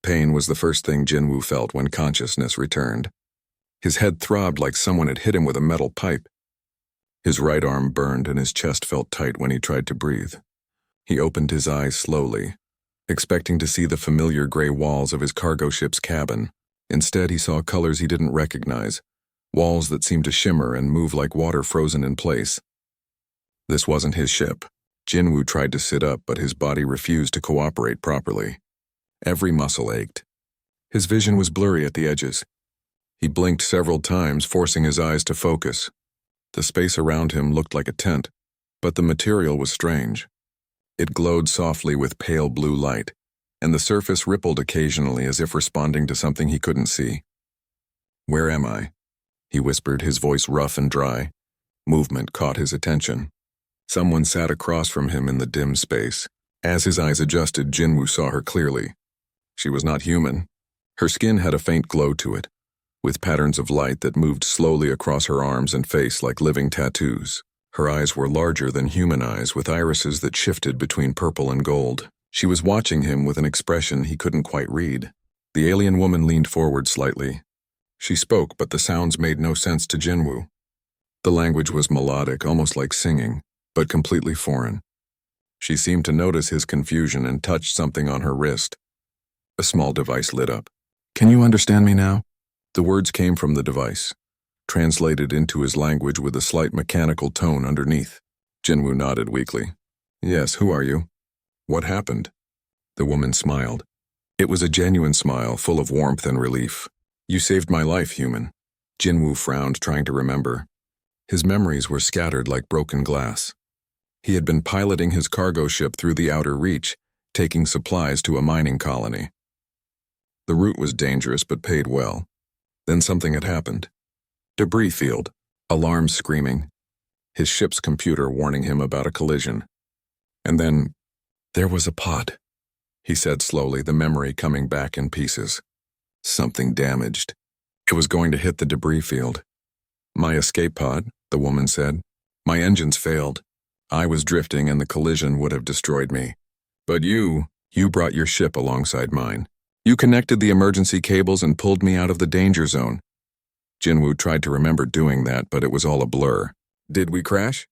Pain was the first thing Jinwoo felt when consciousness returned. His head throbbed like someone had hit him with a metal pipe. His right arm burned and his chest felt tight when he tried to breathe. He opened his eyes slowly, expecting to see the familiar gray walls of his cargo ship's cabin. Instead, he saw colors he didn't recognize, walls that seemed to shimmer and move like water frozen in place. This wasn't his ship. Jinwoo tried to sit up, but his body refused to cooperate properly. Every muscle ached. His vision was blurry at the edges. He blinked several times, forcing his eyes to focus. The space around him looked like a tent, but the material was strange. It glowed softly with pale blue light, and the surface rippled occasionally as if responding to something he couldn't see. "Where am I?" he whispered, his voice rough and dry. Movement caught his attention. Someone sat across from him in the dim space. As his eyes adjusted, Jinwoo saw her clearly. She was not human. Her skin had a faint glow to it, with patterns of light that moved slowly across her arms and face like living tattoos. Her eyes were larger than human eyes, with irises that shifted between purple and gold. She was watching him with an expression he couldn't quite read. The alien woman leaned forward slightly. She spoke, but the sounds made no sense to Jinwoo. The language was melodic, almost like singing, but completely foreign. She seemed to notice his confusion and touched something on her wrist. A small device lit up. "Can you understand me now?" The words came from the device, translated into his language with a slight mechanical tone underneath. Jinwoo nodded weakly. "Yes, who are you?" "What happened?" The woman smiled. It was a genuine smile, full of warmth and relief. "You saved my life, human." Jinwoo frowned, trying to remember. His memories were scattered like broken glass. He had been piloting his cargo ship through the outer reach, taking supplies to a mining colony. The route was dangerous but paid well. Then something had happened. Debris field, alarms screaming, his ship's computer warning him about a collision. And then, there was a pod, he said slowly, the memory coming back in pieces. Something damaged. It was going to hit the debris field. "My escape pod," the woman said. "My engines failed. I was drifting and the collision would have destroyed me. But you brought your ship alongside mine. You connected the emergency cables and pulled me out of the danger zone." Jinwoo tried to remember doing that, but it was all a blur. "Did we crash?"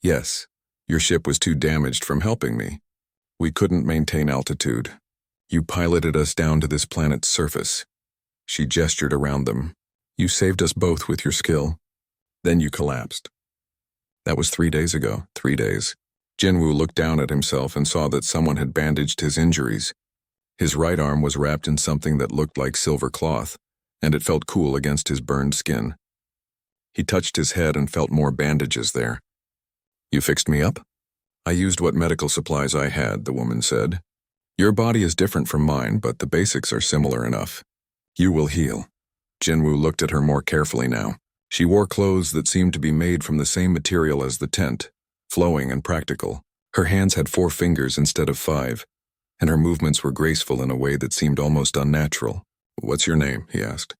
"Yes. Your ship was too damaged from helping me. We couldn't maintain altitude. You piloted us down to this planet's surface." She gestured around them. "You saved us both with your skill. Then you collapsed." That was 3 days ago. 3 days. Jinwoo looked down at himself and saw that someone had bandaged his injuries. His right arm was wrapped in something that looked like silver cloth, and it felt cool against his burned skin. He touched his head and felt more bandages there. "You fixed me up?" "I used what medical supplies I had," the woman said. "Your body is different from mine, but the basics are similar enough. You will heal." Jinwoo looked at her more carefully now. She wore clothes that seemed to be made from the same material as the tent, flowing and practical. Her hands had 4 fingers instead of 5, and her movements were graceful in a way that seemed almost unnatural. "What's your name?" he asked.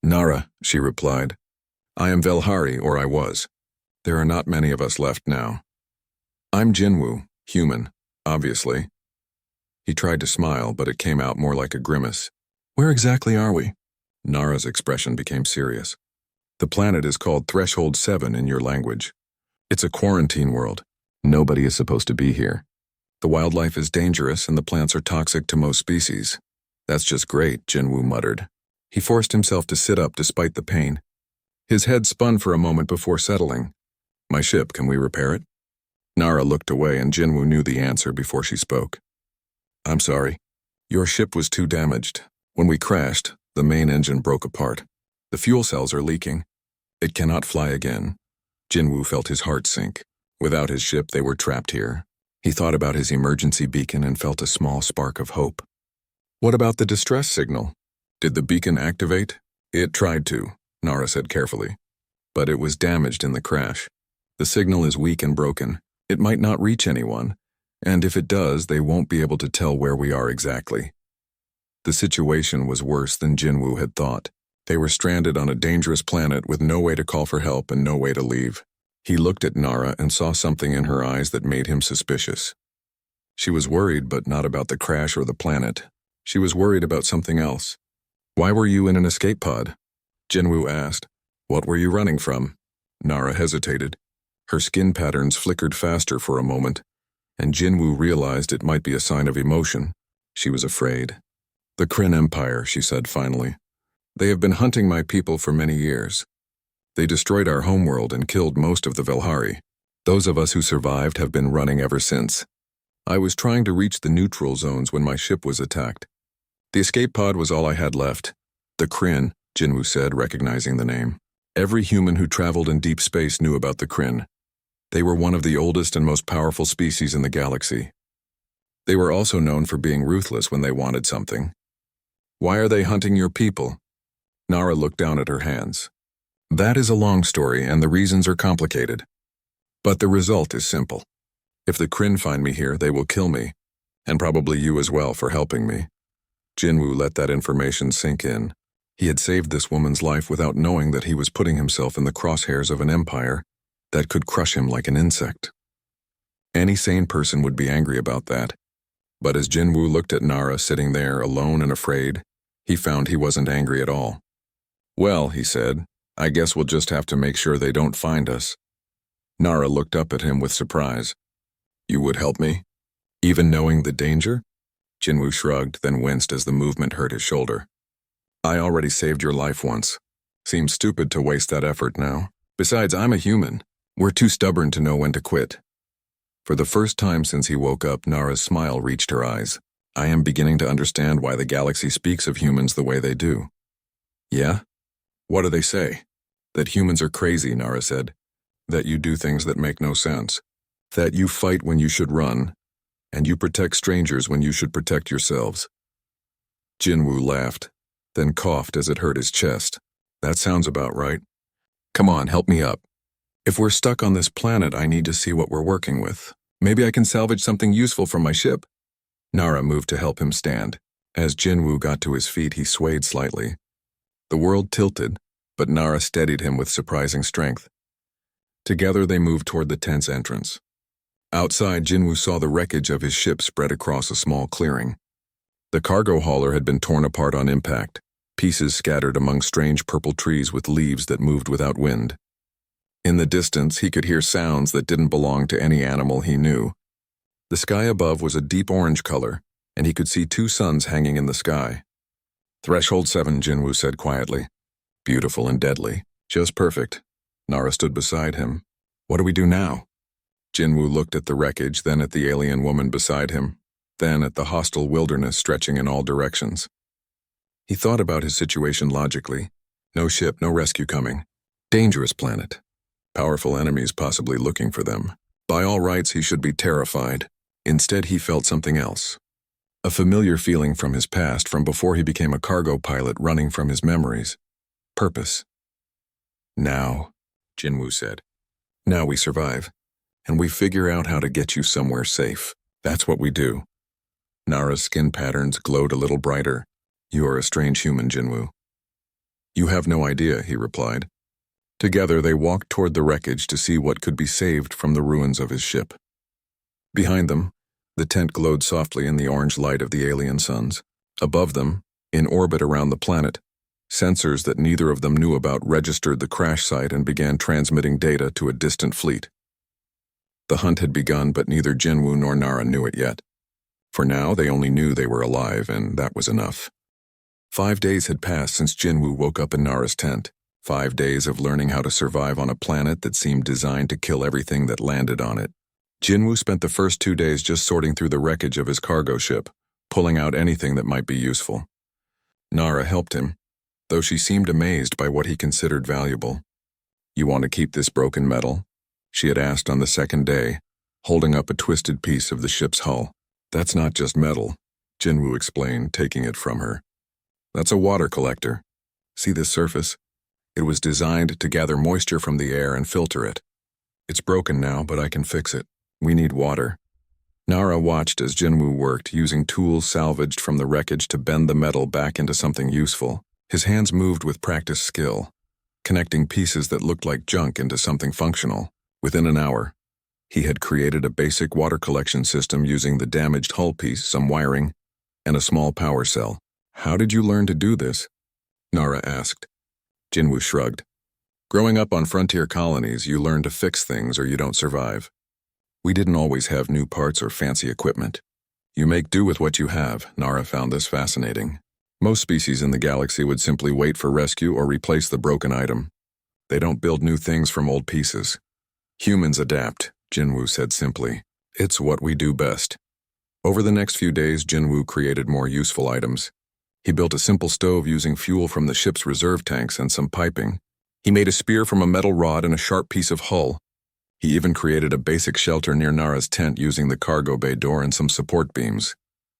"Nara," she replied. "I am Velhari, or I was. There are not many of us left now." "I'm Jinwoo, human, obviously." He tried to smile, but it came out more like a grimace. "Where exactly are we?" Nara's expression became serious. "The planet is called Threshold 7 in your language. It's a quarantine world. Nobody is supposed to be here. The wildlife is dangerous and the plants are toxic to most species." "That's just great," Jinwoo muttered. He forced himself to sit up despite the pain. His head spun for a moment before settling. "My ship, can we repair it?" Nara looked away and Jinwoo knew the answer before she spoke. "I'm sorry. Your ship was too damaged. When we crashed, the main engine broke apart. The fuel cells are leaking. It cannot fly again." Jinwoo felt his heart sink. Without his ship, they were trapped here. He thought about his emergency beacon and felt a small spark of hope. "What about the distress signal? Did the beacon activate?" "It tried to," Nara said carefully. "But it was damaged in the crash. The signal is weak and broken. It might not reach anyone, and if it does, they won't be able to tell where we are exactly." The situation was worse than Jinwoo had thought. They were stranded on a dangerous planet with no way to call for help and no way to leave. He looked at Nara and saw something in her eyes that made him suspicious. She was worried, but not about the crash or the planet. She was worried about something else. Why were you in an escape pod? Jinwoo asked. What were you running from? Nara hesitated. Her skin patterns flickered faster for a moment, and Jinwoo realized it might be a sign of emotion. She was afraid. The Kryn Empire, she said finally. They have been hunting my people for many years. They destroyed our homeworld and killed most of the Velhari. Those of us who survived have been running ever since. I was trying to reach the neutral zones when my ship was attacked. The escape pod was all I had left. The Kryn, Jinwoo said, recognizing the name. Every human who traveled in deep space knew about the Kryn. They were one of the oldest and most powerful species in the galaxy. They were also known for being ruthless when they wanted something. Why are they hunting your people? Nara looked down at her hands. That is a long story, and the reasons are complicated. But the result is simple. If the Kryn find me here, they will kill me, and probably you as well for helping me. Jinwoo let that information sink in. He had saved this woman's life without knowing that he was putting himself in the crosshairs of an empire that could crush him like an insect. Any sane person would be angry about that. But as Jinwoo looked at Nara sitting there alone and afraid, he found he wasn't angry at all. Well, he said, I guess we'll just have to make sure they don't find us. Nara looked up at him with surprise. You would help me? Even knowing the danger? Jinwoo shrugged, then winced as the movement hurt his shoulder. I already saved your life once. Seems stupid to waste that effort now. Besides, I'm a human. We're too stubborn to know when to quit. For the first time since he woke up, Nara's smile reached her eyes. I am beginning to understand why the galaxy speaks of humans the way they do. Yeah? What do they say? That humans are crazy, Nara said. That you do things that make no sense. That you fight when you should run, and you protect strangers when you should protect yourselves. Jinwoo laughed, then coughed as it hurt his chest. That sounds about right. Come on, help me up. If we're stuck on this planet, I need to see what we're working with. Maybe I can salvage something useful from my ship. Nara moved to help him stand. As Jinwoo got to his feet, he swayed slightly. The world tilted, but Nara steadied him with surprising strength. Together they moved toward the tent's entrance. Outside, Jinwoo saw the wreckage of his ship spread across a small clearing. The cargo hauler had been torn apart on impact, pieces scattered among strange purple trees with leaves that moved without wind. In the distance, he could hear sounds that didn't belong to any animal he knew. The sky above was a deep orange color, and he could see 2 suns hanging in the sky. Threshold 7, Jinwoo said quietly. Beautiful and deadly. Just perfect. Nara stood beside him. What do we do now? Jinwoo looked at the wreckage, then at the alien woman beside him, then at the hostile wilderness stretching in all directions. He thought about his situation logically. No ship, no rescue coming. Dangerous planet. Powerful enemies possibly looking for them. By all rights, he should be terrified. Instead, he felt something else. A familiar feeling from his past, from before he became a cargo pilot running from his memories. Purpose. Now, Jinwoo said. Now we survive, and we figure out how to get you somewhere safe. That's what we do. Nara's skin patterns glowed a little brighter. You are a strange human, Jinwoo. You have no idea, he replied. Together they walked toward the wreckage to see what could be saved from the ruins of his ship. Behind them, the tent glowed softly in the orange light of the alien suns. Above them, in orbit around the planet, sensors that neither of them knew about registered the crash site and began transmitting data to a distant fleet. The hunt had begun, but neither Jinwoo nor Nara knew it yet. For now, they only knew they were alive, and that was enough. 5 days had passed since Jinwoo woke up in Nara's tent. 5 days of learning how to survive on a planet that seemed designed to kill everything that landed on it. Jinwoo spent the first 2 days just sorting through the wreckage of his cargo ship, pulling out anything that might be useful. Nara helped him, though she seemed amazed by what he considered valuable. You want to keep this broken metal? She had asked on the second day, holding up a twisted piece of the ship's hull. That's not just metal, Jinwoo explained, taking it from her. That's a water collector. See this surface? It was designed to gather moisture from the air and filter it. It's broken now, but I can fix it. We need water. Nara watched as Jinwoo worked, using tools salvaged from the wreckage to bend the metal back into something useful. His hands moved with practiced skill, connecting pieces that looked like junk into something functional. Within an hour, he had created a basic water collection system using the damaged hull piece, some wiring, and a small power cell. How did you learn to do this? Nara asked. Jinwoo shrugged. Growing up on frontier colonies, you learn to fix things or you don't survive. We didn't always have new parts or fancy equipment. You make do with what you have. Nara found this fascinating. Most species in the galaxy would simply wait for rescue or replace the broken item. They don't build new things from old pieces. Humans adapt, Jinwoo said simply. It's what we do best. Over the next few days, Jinwoo created more useful items. He built a simple stove using fuel from the ship's reserve tanks and some piping. He made a spear from a metal rod and a sharp piece of hull. He even created a basic shelter near Nara's tent using the cargo bay door and some support beams,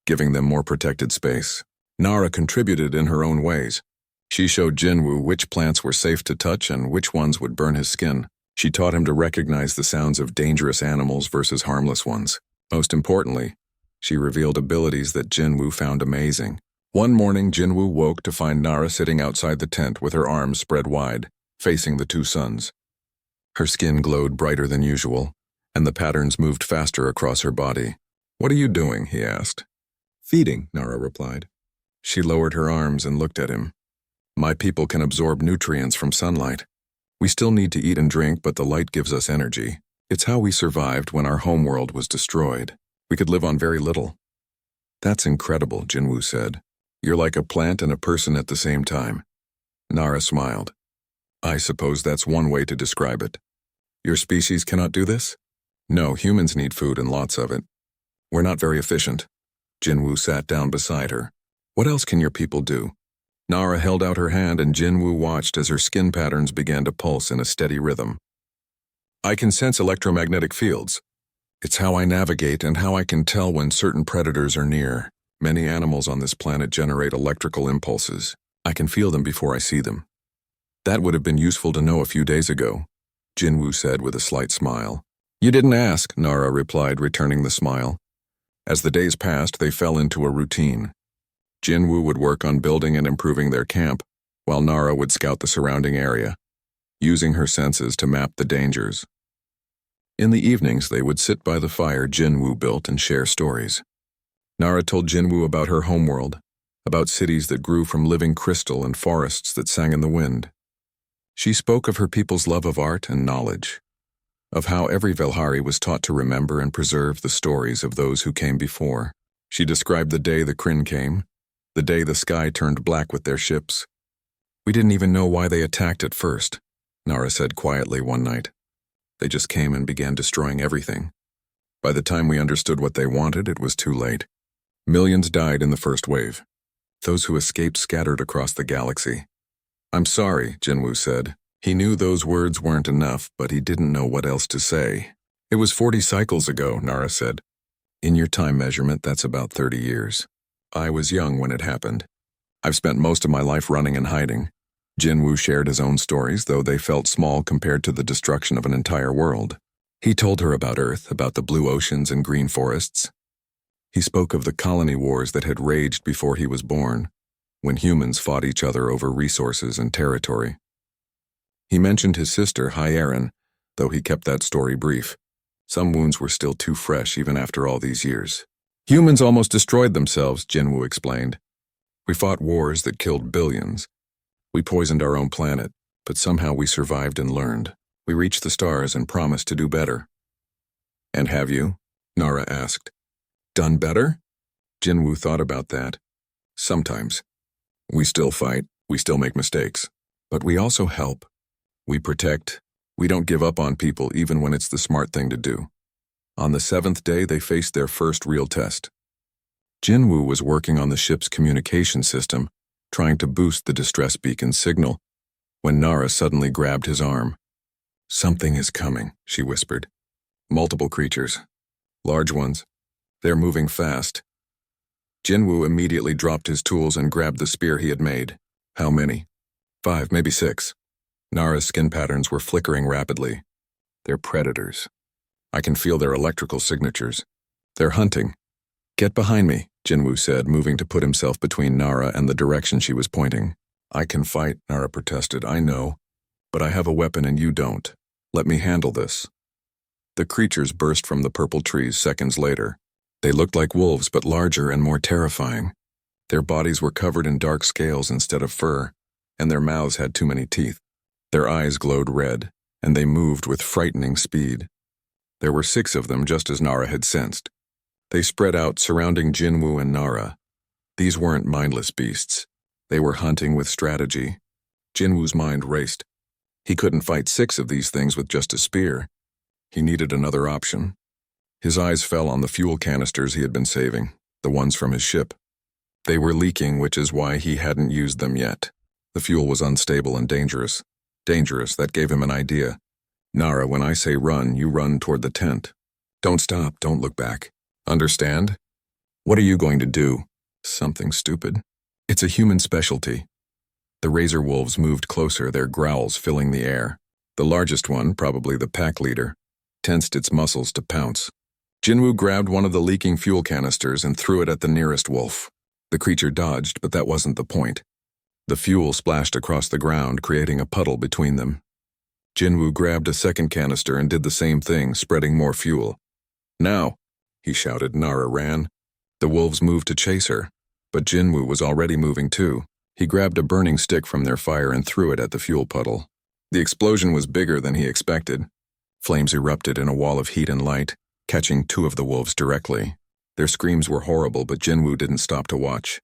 giving them more protected space. Nara contributed in her own ways. She showed Jinwoo which plants were safe to touch and which ones would burn his skin. She taught him to recognize the sounds of dangerous animals versus harmless ones. Most importantly, she revealed abilities that Jinwoo found amazing. One morning, Jinwoo woke to find Nara sitting outside the tent with her arms spread wide, facing the two suns. Her skin glowed brighter than usual, and the patterns moved faster across her body. "What are you doing?" he asked. "Feeding," Nara replied. She lowered her arms and looked at him. "My people can absorb nutrients from sunlight. We still need to eat and drink, but the light gives us energy. It's how we survived when our homeworld was destroyed. We could live on very little." "That's incredible," Jinwoo said. "You're like a plant and a person at the same time." Nara smiled. "I suppose that's one way to describe it. Your species cannot do this?" "No, humans need food and lots of it. We're not very efficient." Jinwoo sat down beside her. "What else can your people do?" Nara held out her hand and Jinwoo watched as her skin patterns began to pulse in a steady rhythm. "I can sense electromagnetic fields. It's how I navigate and how I can tell when certain predators are near. Many animals on this planet generate electrical impulses. I can feel them before I see them." "That would have been useful to know a few days ago," Jinwoo said with a slight smile. "You didn't ask," Nara replied, returning the smile. As the days passed, they fell into a routine. Jinwoo would work on building and improving their camp, while Nara would scout the surrounding area, using her senses to map the dangers. In the evenings, they would sit by the fire Jinwoo built and share stories. Nara told Jinwoo about her homeworld, about cities that grew from living crystal and forests that sang in the wind. She spoke of her people's love of art and knowledge, of how every Velhari was taught to remember and preserve the stories of those who came before. She described the day the Kryn came, the day the sky turned black with their ships. "We didn't even know why they attacked at first," Nara said quietly one night. "They just came and began destroying everything. By the time we understood what they wanted, it was too late. Millions died in the first wave. Those who escaped scattered across the galaxy." "I'm sorry," Jinwoo said. He knew those words weren't enough, but he didn't know what else to say. "It was 40 cycles ago," Nara said. "In your time measurement, that's about 30 years. I was young when it happened. I've spent most of my life running and hiding." Jinwoo shared his own stories, though they felt small compared to the destruction of an entire world. He told her about Earth, about the blue oceans and green forests. He spoke of the colony wars that had raged before he was born, when humans fought each other over resources and territory. He mentioned his sister, Hyerin, though he kept that story brief. Some wounds were still too fresh even after all these years. "Humans almost destroyed themselves," Jinwoo explained. "We fought wars that killed billions. We poisoned our own planet, but somehow we survived and learned. We reached the stars and promised to do better." "And have you?" Nara asked. "Done better?" Jinwoo thought about that. "Sometimes. We still fight, we still make mistakes. But we also help. We protect. We don't give up on people even when it's the smart thing to do." On the 7th day, they faced their first real test. Jinwoo was working on the ship's communication system, trying to boost the distress beacon signal, when Nara suddenly grabbed his arm. "Something is coming," she whispered. "Multiple creatures. Large ones. They're moving fast." Jinwoo immediately dropped his tools and grabbed the spear he had made. "How many?" 5, maybe 6. Nara's skin patterns were flickering rapidly. "They're predators. I can feel their electrical signatures. They're hunting." "Get behind me," Jinwoo said, moving to put himself between Nara and the direction she was pointing. "I can fight," Nara protested. "I know. But I have a weapon and you don't. Let me handle this." The creatures burst from the purple trees seconds later. They looked like wolves, but larger and more terrifying. Their bodies were covered in dark scales instead of fur, and their mouths had too many teeth. Their eyes glowed red, and they moved with frightening speed. There were 6 of them, just as Nara had sensed. They spread out, surrounding Jinwoo and Nara. These weren't mindless beasts. They were hunting with strategy. Jinwoo's mind raced. He couldn't fight 6 of these things with just a spear. He needed another option. His eyes fell on the fuel canisters he had been saving, the ones from his ship. They were leaking, which is why he hadn't used them yet. The fuel was unstable and dangerous. Dangerous, that gave him an idea. Nara, when I say run, you run toward the tent. Don't stop, don't look back. Understand? What are you going to do? Something stupid. It's a human specialty. The razor wolves moved closer, their growls filling the air. The largest one, probably the pack leader, tensed its muscles to pounce. Jinwoo grabbed one of the leaking fuel canisters and threw it at the nearest wolf. The creature dodged, but that wasn't the point. The fuel splashed across the ground, creating a puddle between them. Jinwoo grabbed a second canister and did the same thing, spreading more fuel. Now, he shouted. Nara ran. The wolves moved to chase her, but Jinwoo was already moving too. He grabbed a burning stick from their fire and threw it at the fuel puddle. The explosion was bigger than he expected. Flames erupted in a wall of heat and light, catching 2 of the wolves directly. Their screams were horrible, but Jinwoo didn't stop to watch.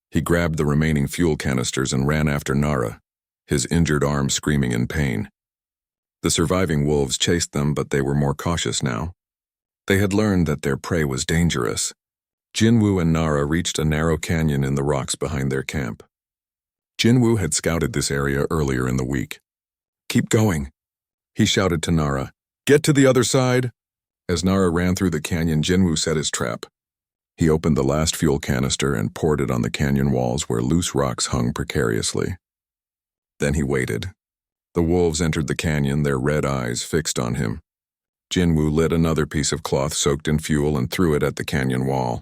He grabbed the remaining fuel canisters and ran after Nara, his injured arm screaming in pain. The surviving wolves chased them, but they were more cautious now. They had learned that their prey was dangerous. Jinwoo and Nara reached a narrow canyon in the rocks behind their camp. Jinwoo had scouted this area earlier in the week. "Keep going," he shouted to Nara. "Get to the other side." As Nara ran through the canyon, Jinwoo set his trap. He opened the last fuel canister and poured it on the canyon walls where loose rocks hung precariously. Then he waited. The wolves entered the canyon, their red eyes fixed on him. Jinwoo lit another piece of cloth soaked in fuel and threw it at the canyon wall.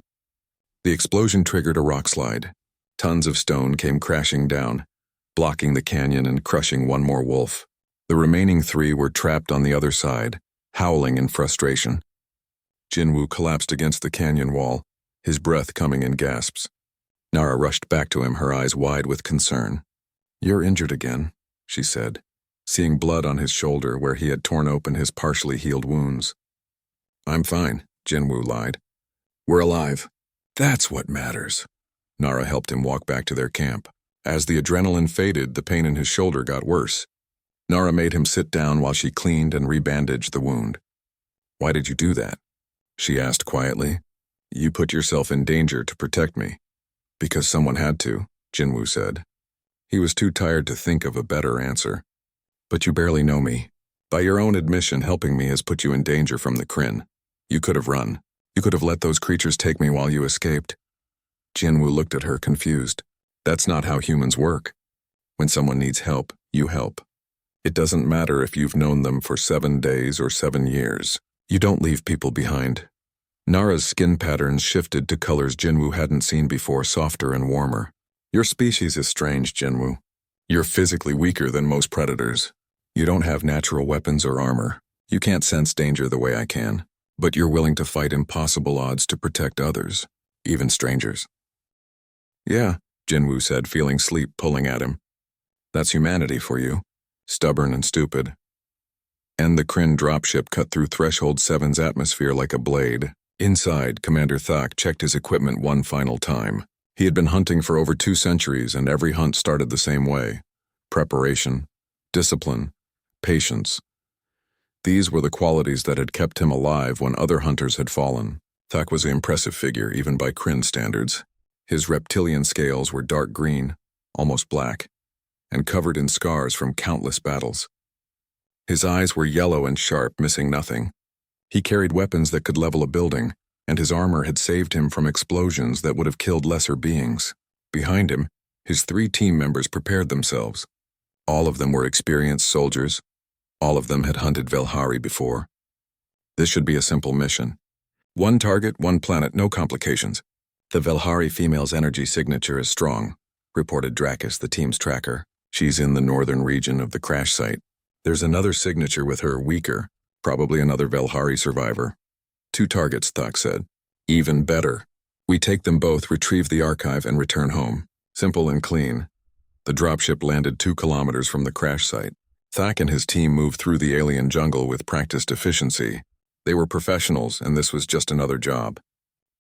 The explosion triggered a rock slide. Tons of stone came crashing down, blocking the canyon and crushing one more wolf. The remaining 3 were trapped on the other side, howling in frustration. Jinwoo collapsed against the canyon wall, his breath coming in gasps. Nara rushed back to him, her eyes wide with concern. "You're injured again," she said, seeing blood on his shoulder where he had torn open his partially healed wounds. "I'm fine," Jinwoo lied. "We're alive. That's what matters." Nara helped him walk back to their camp. As the adrenaline faded, the pain in his shoulder got worse. Nara made him sit down while she cleaned and rebandaged the wound. "Why did you do that?" she asked quietly. "You put yourself in danger to protect me." "Because someone had to," Jinwoo said. He was too tired to think of a better answer. "But you barely know me. By your own admission, helping me has put you in danger from the Kryn. You could have run. You could have let those creatures take me while you escaped." Jinwoo looked at her, confused. "That's not how humans work. When someone needs help, you help. It doesn't matter if you've known them for 7 days or 7 years. You don't leave people behind." Nara's skin patterns shifted to colors Jinwoo hadn't seen before, softer and warmer. "Your species is strange, Jinwoo. You're physically weaker than most predators. You don't have natural weapons or armor. You can't sense danger the way I can. But you're willing to fight impossible odds to protect others, even strangers." "Yeah," Jinwoo said, feeling sleep pulling at him. "That's humanity for you. Stubborn and stupid." And the Kryn dropship cut through Threshold 7's atmosphere like a blade. Inside, Commander Thak checked his equipment one final time. He had been hunting for over 2 centuries, and every hunt started the same way. Preparation, discipline, patience. These were the qualities that had kept him alive when other hunters had fallen. Thak was an impressive figure, even by Kryn standards. His reptilian scales were dark green, almost black, and covered in scars from countless battles. His eyes were yellow and sharp, missing nothing. He carried weapons that could level a building, and his armor had saved him from explosions that would have killed lesser beings. Behind him, his 3 team members prepared themselves. All of them were experienced soldiers. All of them had hunted Velhari before. This should be a simple mission. 1 target, 1 planet, no complications. "The Velhari female's energy signature is strong," reported Dracus, the team's tracker. "She's in the northern region of the crash site. There's another signature with her, weaker, probably another Velhari survivor. 2 targets, Thak said. Even better. We take them both, retrieve the archive, and return home. Simple and clean. The dropship landed 2 kilometers from the crash site. Thak and his team moved through the alien jungle with practiced efficiency. They were professionals, and this was just another job.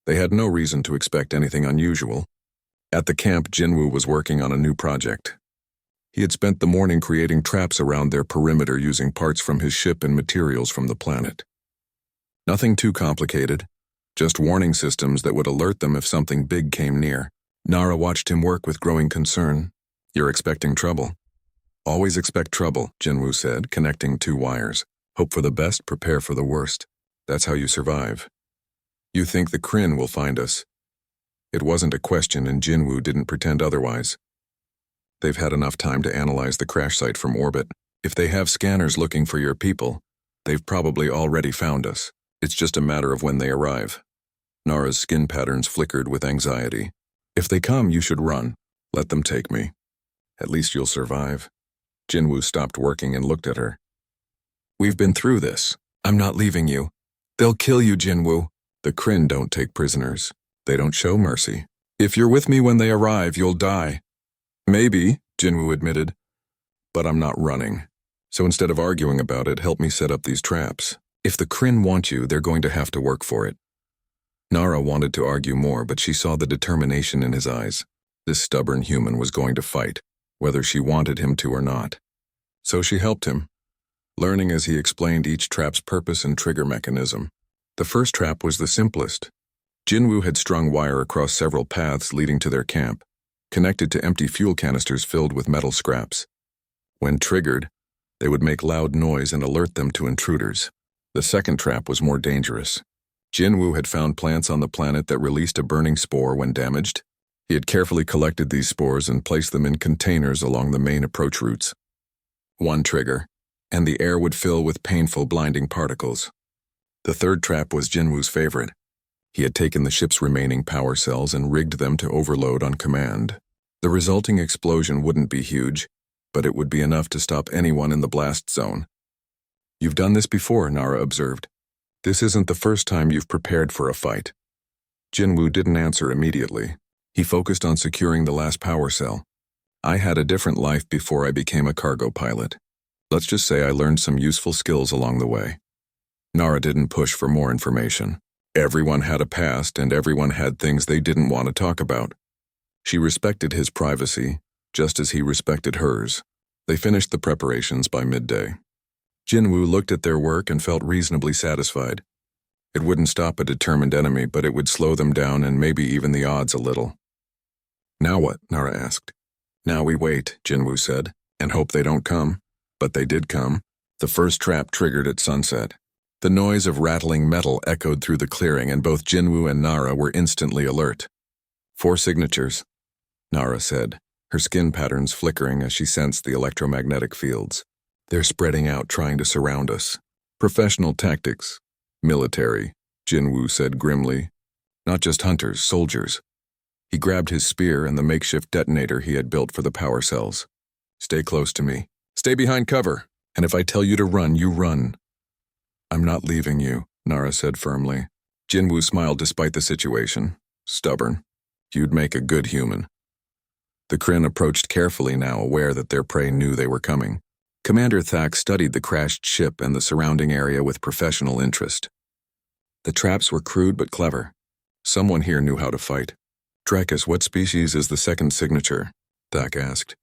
They had no reason to expect anything unusual. At the camp, Jinwoo was working on a new project. He had spent the morning creating traps around their perimeter using parts from his ship and materials from the planet. Nothing too complicated, just warning systems that would alert them if something big came near. Nara watched him work with growing concern. "You're expecting trouble." "Always expect trouble," Jinwoo said, connecting 2 wires. "Hope for the best, prepare for the worst. That's how you survive." "You think the Kryn will find us?" It wasn't a question, and Jinwoo didn't pretend otherwise. "They've had enough time to analyze the crash site from orbit. If they have scanners looking for your people, they've probably already found us. It's just a matter of when they arrive." Nara's skin patterns flickered with anxiety. "If they come, you should run. Let them take me. At least you'll survive." Jinwoo stopped working and looked at her. "We've been through this. I'm not leaving you. They'll kill you, Jinwoo." "The Kryn don't take prisoners. They don't show mercy. If you're with me when they arrive, you'll die." "Maybe," Jinwoo admitted, "but I'm not running. So instead of arguing about it, help me set up these traps. If the Kryn want you, they're going to have to work for it." Nara wanted to argue more, but she saw the determination in his eyes. This stubborn human was going to fight, whether she wanted him to or not. So she helped him, learning as he explained each trap's purpose and trigger mechanism. The first trap was the simplest. Jinwoo had strung wire across several paths leading to their camp, connected to empty fuel canisters filled with metal scraps. When triggered, they would make loud noise and alert them to intruders. The second trap was more dangerous. Jinwoo had found plants on the planet that released a burning spore when damaged. He had carefully collected these spores and placed them in containers along the main approach routes. One trigger, and the air would fill with painful, blinding particles. The third trap was Jinwoo's favorite. He had taken the ship's remaining power cells and rigged them to overload on command. The resulting explosion wouldn't be huge, but it would be enough to stop anyone in the blast zone. "You've done this before," Nara observed. "This isn't the first time you've prepared for a fight." Jinwoo didn't answer immediately. He focused on securing the last power cell. "I had a different life before I became a cargo pilot. Let's just say I learned some useful skills along the way." Nara didn't push for more information. Everyone had a past, and everyone had things they didn't want to talk about. She respected his privacy, just as he respected hers. They finished the preparations by midday. Jinwoo looked at their work and felt reasonably satisfied. It wouldn't stop a determined enemy, but it would slow them down and maybe even the odds a little. "Now what?" Nara asked. "Now we wait," Jinwoo said, "and hope they don't come." But they did come. The first trap triggered at sunset. The noise of rattling metal echoed through the clearing, and both Jinwoo and Nara were instantly alert. "4 signatures," Nara said, her skin patterns flickering as she sensed the electromagnetic fields. "They're spreading out, trying to surround us. Professional tactics. Military," Jinwoo said grimly. "Not just hunters, soldiers." He grabbed his spear and the makeshift detonator he had built for the power cells. "Stay close to me. Stay behind cover, and if I tell you to run, you run." "I'm not leaving you," Nara said firmly. Jinwoo smiled despite the situation. "Stubborn. You'd make a good human." The Kryn approached carefully now, aware that their prey knew they were coming. Commander Thak studied the crashed ship and the surrounding area with professional interest. The traps were crude but clever. Someone here knew how to fight. "Drakus, what species is the second signature?" Thak asked.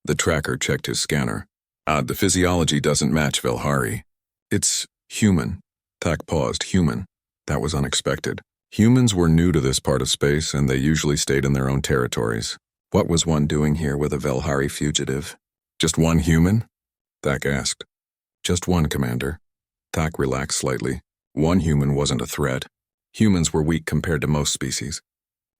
The tracker checked his scanner. "The physiology doesn't match Velhari. It's human." Thak paused. "Human. That was unexpected. Humans were new to this part of space, and they usually stayed in their own territories. What was one doing here with a Velhari fugitive?" "Just one human?" Thak asked. "Just one, Commander." Thak relaxed slightly. One human wasn't a threat. Humans were weak compared to most species.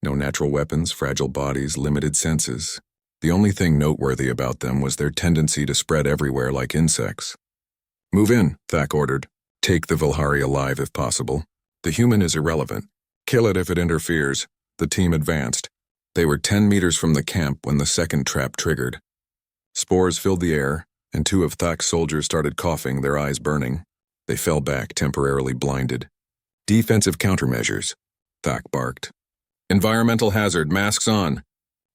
No natural weapons, fragile bodies, limited senses. The only thing noteworthy about them was their tendency to spread everywhere like insects. "Move in," Thak ordered. "Take the Velhari alive if possible. The human is irrelevant. Kill it if it interferes." The team advanced. They were 10 meters from the camp when the second trap triggered. Spores filled the air, and 2 of Thak's soldiers started coughing, their eyes burning. They fell back, temporarily blinded. "Defensive countermeasures." Thak barked. Environmental hazard, masks on.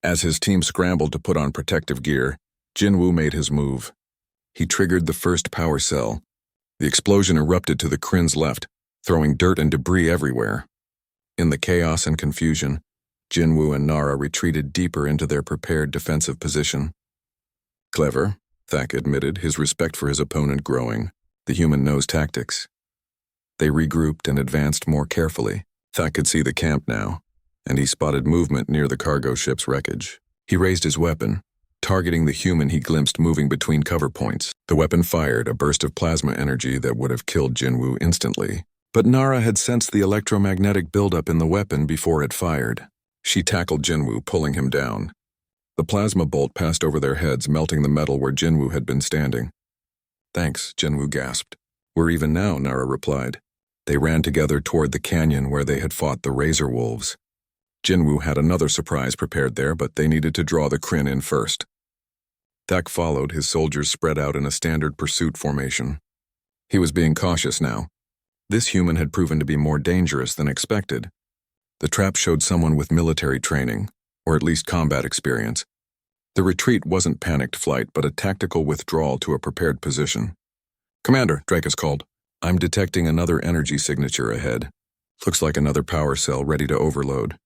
As his team scrambled to put on protective gear, Jinwoo made his move. He triggered the first power cell. The explosion erupted to the Kryn's left, throwing dirt and debris everywhere. In the chaos and confusion, Jinwoo and Nara retreated deeper into their prepared defensive position. Clever, Thak admitted, his respect for his opponent growing. The human knows tactics. They regrouped and advanced more carefully. Thak could see the camp now, and he spotted movement near the cargo ship's wreckage. He raised his weapon, targeting the human he glimpsed moving between cover points. The weapon fired a burst of plasma energy that would have killed Jinwoo instantly. But Nara had sensed the electromagnetic buildup in the weapon before it fired. She tackled Jinwoo, pulling him down. The plasma bolt passed over their heads, melting the metal where Jinwoo had been standing. Thanks, Jinwoo gasped. We're even now, Nara replied. They ran together toward the canyon where they had fought the Razor Wolves. Jinwoo had another surprise prepared there, but they needed to draw the Kryn in first. Thak followed, his soldiers spread out in a standard pursuit formation. He was being cautious now. This human had proven to be more dangerous than expected. The trap showed someone with military training, or at least combat experience. The retreat wasn't panicked flight, but a tactical withdrawal to a prepared position. Commander, Drakus called. I'm detecting another energy signature ahead. Looks like another power cell ready to overload.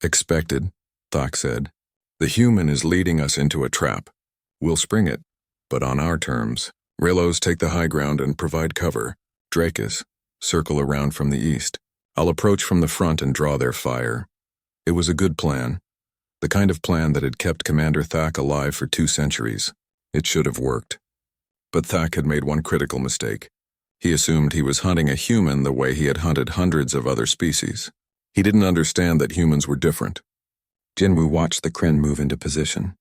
Expected, Thak said. The human is leading us into a trap. We'll spring it, but on our terms. Rillos take the high ground and provide cover. Drakus, circle around from the east. I'll approach from the front and draw their fire. It was a good plan. The kind of plan that had kept Commander Thak alive for 2 centuries. It should have worked. But Thak had made one critical mistake. He assumed he was hunting a human the way he had hunted hundreds of other species. He didn't understand that humans were different. Jinwoo watched the Kryn move into position.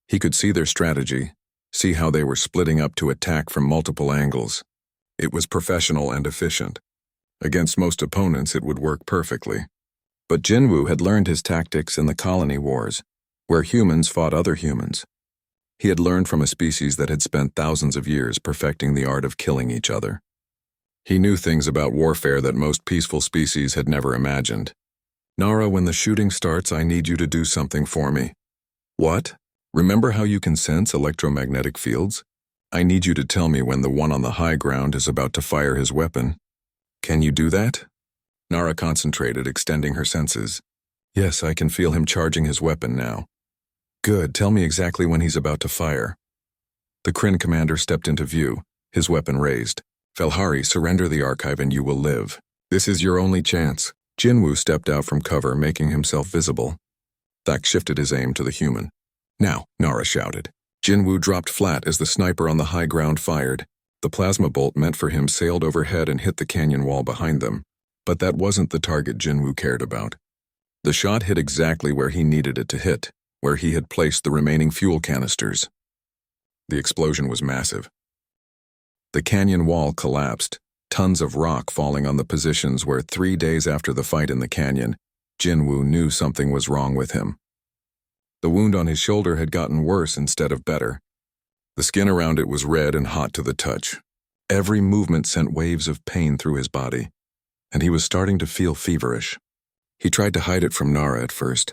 He could see their strategy, see how they were splitting up to attack from multiple angles. It was professional and efficient. Against most opponents, it would work perfectly. But Jinwoo had learned his tactics in the colony wars, where humans fought other humans. He had learned from a species that had spent thousands of years perfecting the art of killing each other. He knew things about warfare that most peaceful species had never imagined. Nara, when the shooting starts, I need you to do something for me. What? Remember how you can sense electromagnetic fields? I need you to tell me when the one on the high ground is about to fire his weapon. Can you do that? Nara concentrated, extending her senses. Yes, I can feel him charging his weapon now. Good, tell me exactly when he's about to fire. The Kryn commander stepped into view, his weapon raised. Velhari, surrender the archive and you will live. This is your only chance. Jinwoo stepped out from cover, making himself visible. Thak shifted his aim to the human. Now, Nara shouted. Jinwoo dropped flat as the sniper on the high ground fired. The plasma bolt meant for him sailed overhead and hit the canyon wall behind them. But that wasn't the target Jinwoo cared about. The shot hit exactly where he needed it to hit, where he had placed the remaining fuel canisters. The explosion was massive. The canyon wall collapsed, tons of rock falling on the positions where 3 days after the fight in the canyon, Jinwoo knew something was wrong with him. The wound on his shoulder had gotten worse instead of better. The skin around it was red and hot to the touch. Every movement sent waves of pain through his body, and he was starting to feel feverish. He tried to hide it from Nara at first.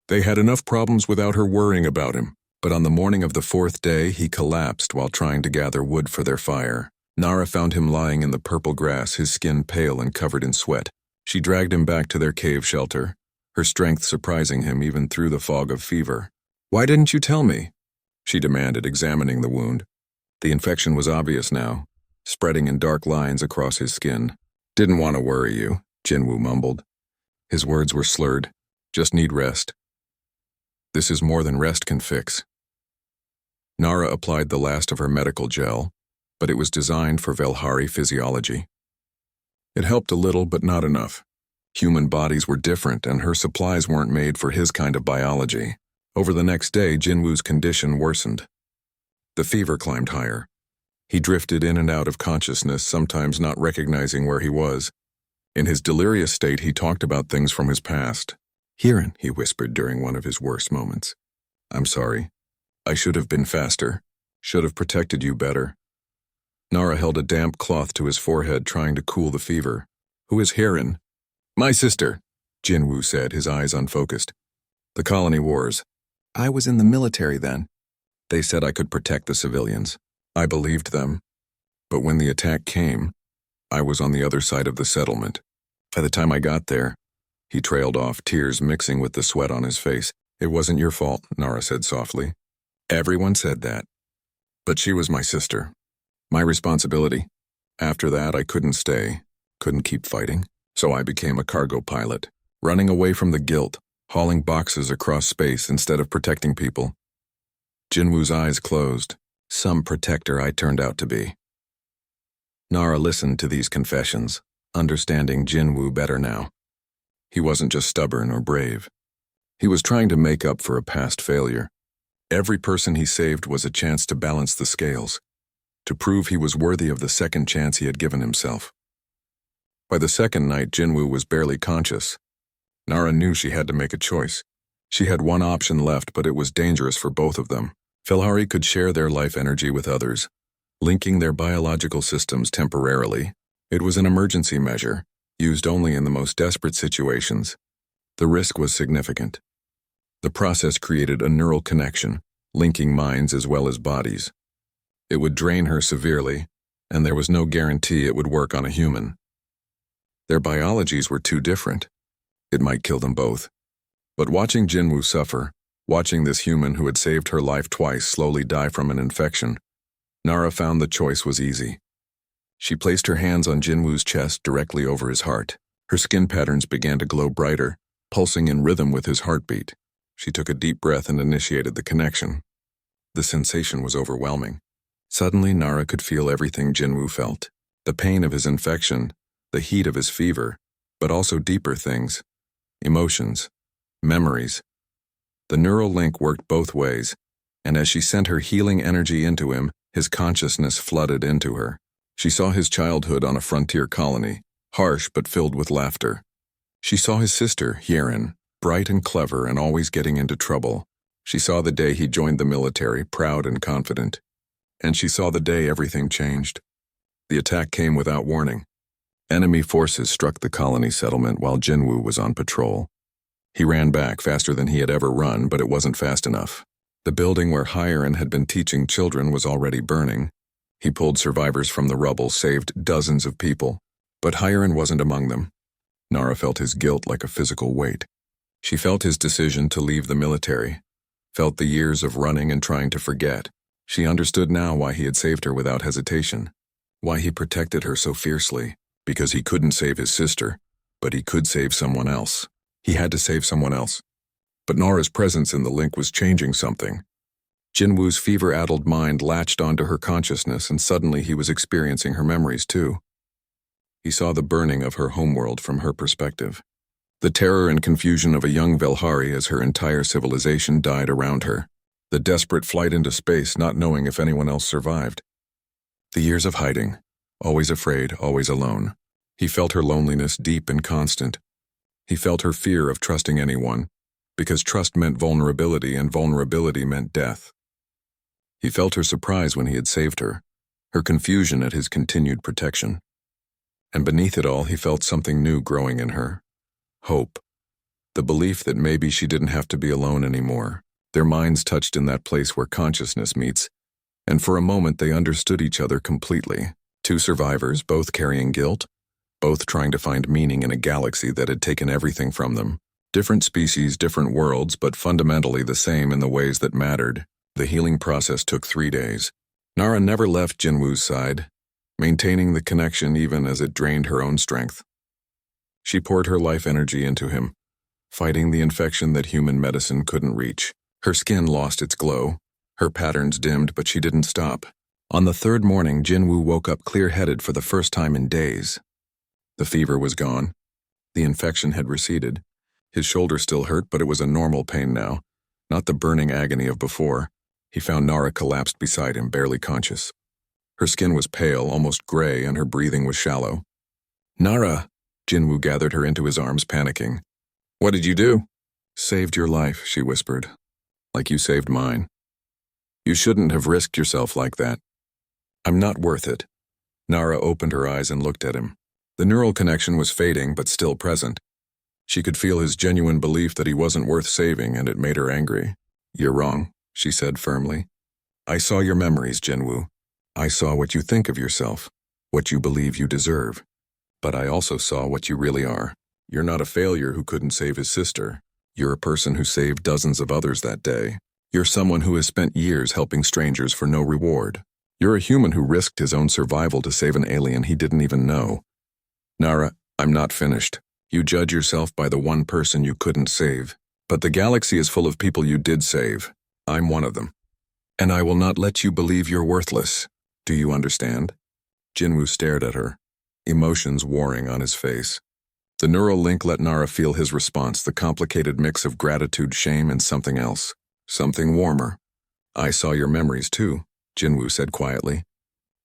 They had enough problems without her worrying about him, but on the morning of the 4th day, he collapsed while trying to gather wood for their fire. Nara found him lying in the purple grass, his skin pale and covered in sweat. She dragged him back to their cave shelter, her strength surprising him even through the fog of fever. Why didn't you tell me? She demanded, examining the wound. The infection was obvious now, spreading in dark lines across his skin. Didn't want to worry you, Jinwoo mumbled. His words were slurred. Just need rest. This is more than rest can fix. Nara applied the last of her medical gel, but it was designed for Velhari physiology. It helped a little, but not enough. Human bodies were different, and her supplies weren't made for his kind of biology. Over the next day, Jinwoo's condition worsened. The fever climbed higher. He drifted in and out of consciousness, sometimes not recognizing where he was. In his delirious state, he talked about things from his past. Hirin, he whispered during one of his worst moments. I'm sorry. I should have been faster. Should have protected you better. Nara held a damp cloth to his forehead, trying to cool the fever. Who is Hirin? My sister. Jinwoo said, his eyes unfocused. The colony wars. I was in the military then. They said I could protect the civilians. I believed them. But when the attack came, I was on the other side of the settlement. By the time I got there, he trailed off, tears mixing with the sweat on his face. It wasn't your fault, Nara said softly. Everyone said that. But she was my sister. My responsibility. After that, I couldn't stay, couldn't keep fighting. So I became a cargo pilot, running away from the guilt, hauling boxes across space instead of protecting people. Jinwoo's eyes closed. Some protector I turned out to be. Nara listened to these confessions, understanding Jinwoo better now. He wasn't just stubborn or brave. He was trying to make up for a past failure. Every person he saved was a chance to balance the scales, to prove he was worthy of the second chance he had given himself. By the second night, Jinwoo was barely conscious. Nara knew she had to make a choice. She had one option left, but it was dangerous for both of them. Felhari could share their life energy with others, linking their biological systems temporarily. It was an emergency measure, used only in the most desperate situations. The risk was significant. The process created a neural connection, linking minds as well as bodies. It would drain her severely, and there was no guarantee it would work on a human. Their biologies were too different. It might kill them both. But watching Jinwoo suffer, watching this human who had saved her life twice slowly die from an infection, Nara found the choice was easy. She placed her hands on Jinwoo's chest directly over his heart. Her skin patterns began to glow brighter, pulsing in rhythm with his heartbeat. She took a deep breath and initiated the connection. The sensation was overwhelming. Suddenly, Nara could feel everything Jinwoo felt. The pain of his infection, the heat of his fever, but also deeper things. Emotions, memories. The neural link worked both ways, and as she sent her healing energy into him, his consciousness flooded into her. She saw his childhood on a frontier colony, harsh but filled with laughter. She saw his sister, Yeren, bright and clever and always getting into trouble. She saw the day he joined the military, proud and confident. And she saw the day everything changed. The attack came without warning. Enemy forces struck the colony settlement while Jinwoo was on patrol. He ran back faster than he had ever run, but it wasn't fast enough. The building where Hyeron had been teaching children was already burning. He pulled survivors from the rubble, saved dozens of people. But Hyeron wasn't among them. Nara felt his guilt like a physical weight. She felt his decision to leave the military, felt the years of running and trying to forget. She understood now why he had saved her without hesitation, why he protected her so fiercely, because he couldn't save his sister, but he could save someone else. He had to save someone else. But Nara's presence in the link was changing something. Jinwoo's fever-addled mind latched onto her consciousness, and suddenly he was experiencing her memories too. He saw the burning of her homeworld from her perspective, the terror and confusion of a young Velhari as her entire civilization died around her, the desperate flight into space not knowing if anyone else survived. The years of hiding, always afraid, always alone. He felt her loneliness deep and constant. He felt her fear of trusting anyone, because trust meant vulnerability and vulnerability meant death. He felt her surprise when he had saved her, her confusion at his continued protection. And beneath it all, he felt something new growing in her. Hope. The belief that maybe she didn't have to be alone anymore. Their minds touched in that place where consciousness meets, and for a moment they understood each other completely. Two survivors, both carrying guilt, both trying to find meaning in a galaxy that had taken everything from them. Different species, different worlds, but fundamentally the same in the ways that mattered. The healing process took 3 days. Nara never left Jinwoo's side, maintaining the connection even as it drained her own strength. She poured her life energy into him, fighting the infection that human medicine couldn't reach. Her skin lost its glow, her patterns dimmed, but she didn't stop. On the third morning, Jinwoo woke up clear-headed for the first time in days. The fever was gone. The infection had receded. His shoulder still hurt, but it was a normal pain now, not the burning agony of before. He found Nara collapsed beside him, barely conscious. Her skin was pale, almost gray, and her breathing was shallow. "Nara!" Jinwoo gathered her into his arms, panicking. "What did you do?" "Saved your life," she whispered. "Like you saved mine. You shouldn't have risked yourself like that." "I'm not worth it." Nara opened her eyes and looked at him. The neural connection was fading, but still present. She could feel his genuine belief that he wasn't worth saving, and it made her angry. "You're wrong," she said firmly. "I saw your memories, Jinwoo. I saw what you think of yourself, what you believe you deserve. But I also saw what you really are. You're not a failure who couldn't save his sister. You're a person who saved dozens of others that day. You're someone who has spent years helping strangers for no reward. You're a human who risked his own survival to save an alien he didn't even know." "Nara, I'm not finished. You judge yourself by the one person you couldn't save. But the galaxy is full of people you did save. I'm one of them. And I will not let you believe you're worthless. Do you understand?" Jinwoo stared at her, emotions warring on his face. The neural link let Nara feel his response, the complicated mix of gratitude, shame, and something else. Something warmer. "I saw your memories too," Jinwoo said quietly.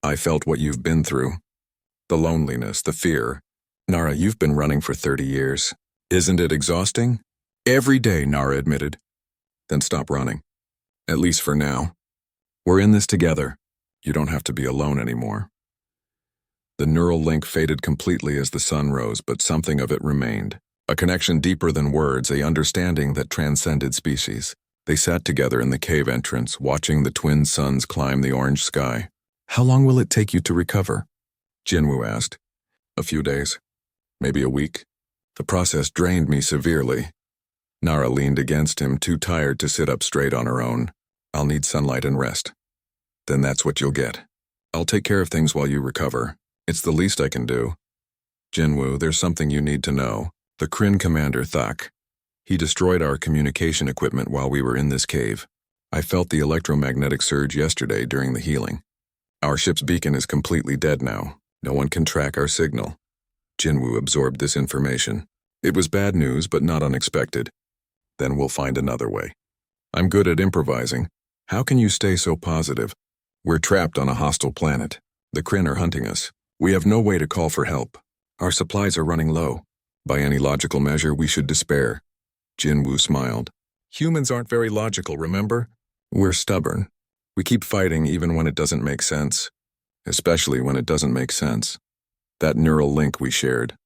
"I felt what you've been through. The loneliness, the fear. Nara, you've been running for 30 years. Isn't it exhausting?" "Every day," Nara admitted. "Then stop running. At least for now. We're in this together. You don't have to be alone anymore." The neural link faded completely as the sun rose, but something of it remained. A connection deeper than words, a understanding that transcended species. They sat together in the cave entrance, watching the twin suns climb the orange sky. "How long will it take you to recover?" Jinwoo asked. "A few days. Maybe a week. The process drained me severely." Nara leaned against him, too tired to sit up straight on her own. "I'll need sunlight and rest." "Then that's what you'll get. I'll take care of things while you recover. It's the least I can do." "Jinwoo, there's something you need to know. The Kryn commander, Thak. He destroyed our communication equipment while we were in this cave. I felt the electromagnetic surge yesterday during the healing. Our ship's beacon is completely dead now. No one can track our signal." Jinwoo absorbed this information. It was bad news, but not unexpected. "Then we'll find another way. I'm good at improvising. How can you stay so positive? We're trapped on a hostile planet. The Kryn are hunting us. We have no way to call for help. Our supplies are running low. By any logical measure, we should despair." Jinwoo smiled. "Humans aren't very logical, remember? We're stubborn. We keep fighting even when it doesn't make sense. Especially when it doesn't make sense." That neural link we shared.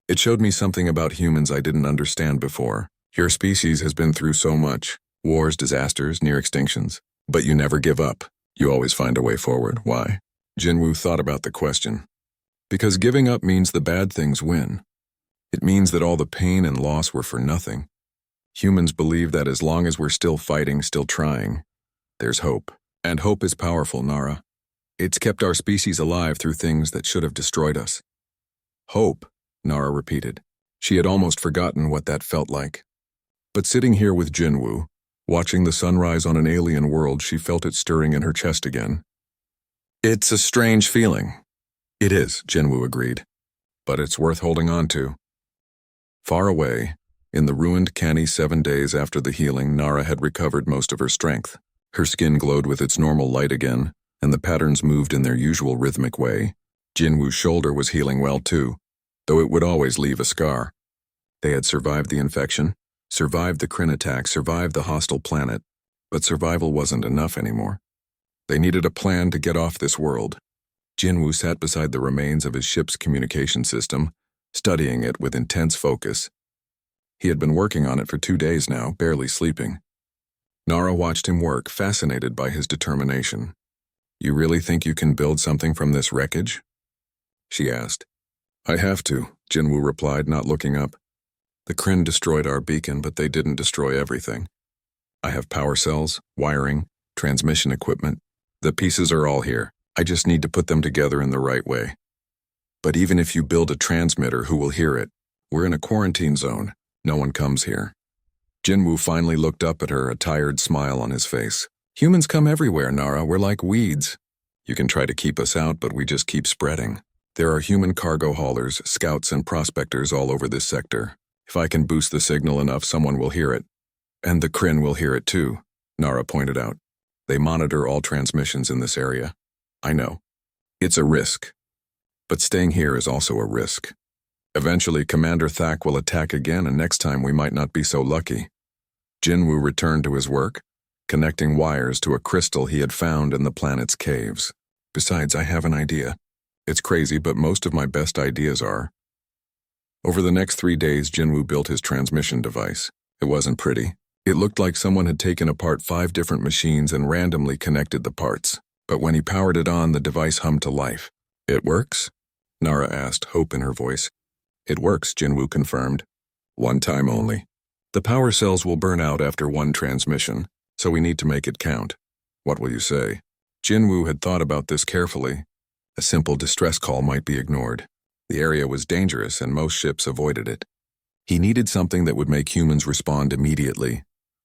It showed me something about humans I didn't understand before. Your species has been through so much. Wars, disasters, near extinctions. But you never give up. You always find a way forward. Why? Jinwoo thought about the question. Because giving up means the bad things win. It means that all the pain and loss were for nothing. Humans believe that as long as we're still fighting, still trying, there's hope. And hope is powerful, Nara. It's kept our species alive through things that should have destroyed us. "Hope," Nara repeated. She had almost forgotten what that felt like. But sitting here with Jinwoo, watching the sunrise on an alien world, she felt it stirring in her chest again. "It's a strange feeling." "It is," Jinwoo agreed. "But it's worth holding on to." Far away, in the ruined canny 7 days after the healing, Nara had recovered most of her strength. Her skin glowed with its normal light again, and the patterns moved in their usual rhythmic way. Jinwoo's shoulder was healing well too, though it would always leave a scar. They had survived the infection, survived the Kryn attack, survived the hostile planet, but survival wasn't enough anymore. They needed a plan to get off this world. Jinwoo sat beside the remains of his ship's communication system, studying it with intense focus. He had been working on it for 2 days now, barely sleeping. Nara watched him work, fascinated by his determination. "You really think you can build something from this wreckage?" she asked. "I have to," Jinwoo replied, not looking up. "The Kryn destroyed our beacon, but they didn't destroy everything. I have power cells, wiring, transmission equipment. The pieces are all here. I just need to put them together in the right way. But even if you build a transmitter, who will hear it? We're in a quarantine zone. No one comes here." Jinwoo finally looked up at her, a tired smile on his face. "Humans come everywhere, Nara. We're like weeds. You can try to keep us out, but we just keep spreading. There are human cargo haulers, scouts, and prospectors all over this sector. If I can boost the signal enough, someone will hear it. And the Kryn will hear it too," Nara pointed out. "They monitor all transmissions in this area. I know. It's a risk. But staying here is also a risk. Eventually, Commander Thak will attack again, and next time we might not be so lucky." Jinwoo returned to his work, connecting wires to a crystal he had found in the planet's caves. "Besides, I have an idea. It's crazy, but most of my best ideas are." Over the next 3 days, Jinwoo built his transmission device. It wasn't pretty. It looked like someone had taken apart 5 different machines and randomly connected the parts. But when he powered it on, the device hummed to life. "It works?" Nara asked, hope in her voice. "It works," Jinwoo confirmed. "One time only. The power cells will burn out after 1 transmission, so we need to make it count. What will you say?" Jinwoo had thought about this carefully. A simple distress call might be ignored. The area was dangerous and most ships avoided it. He needed something that would make humans respond immediately,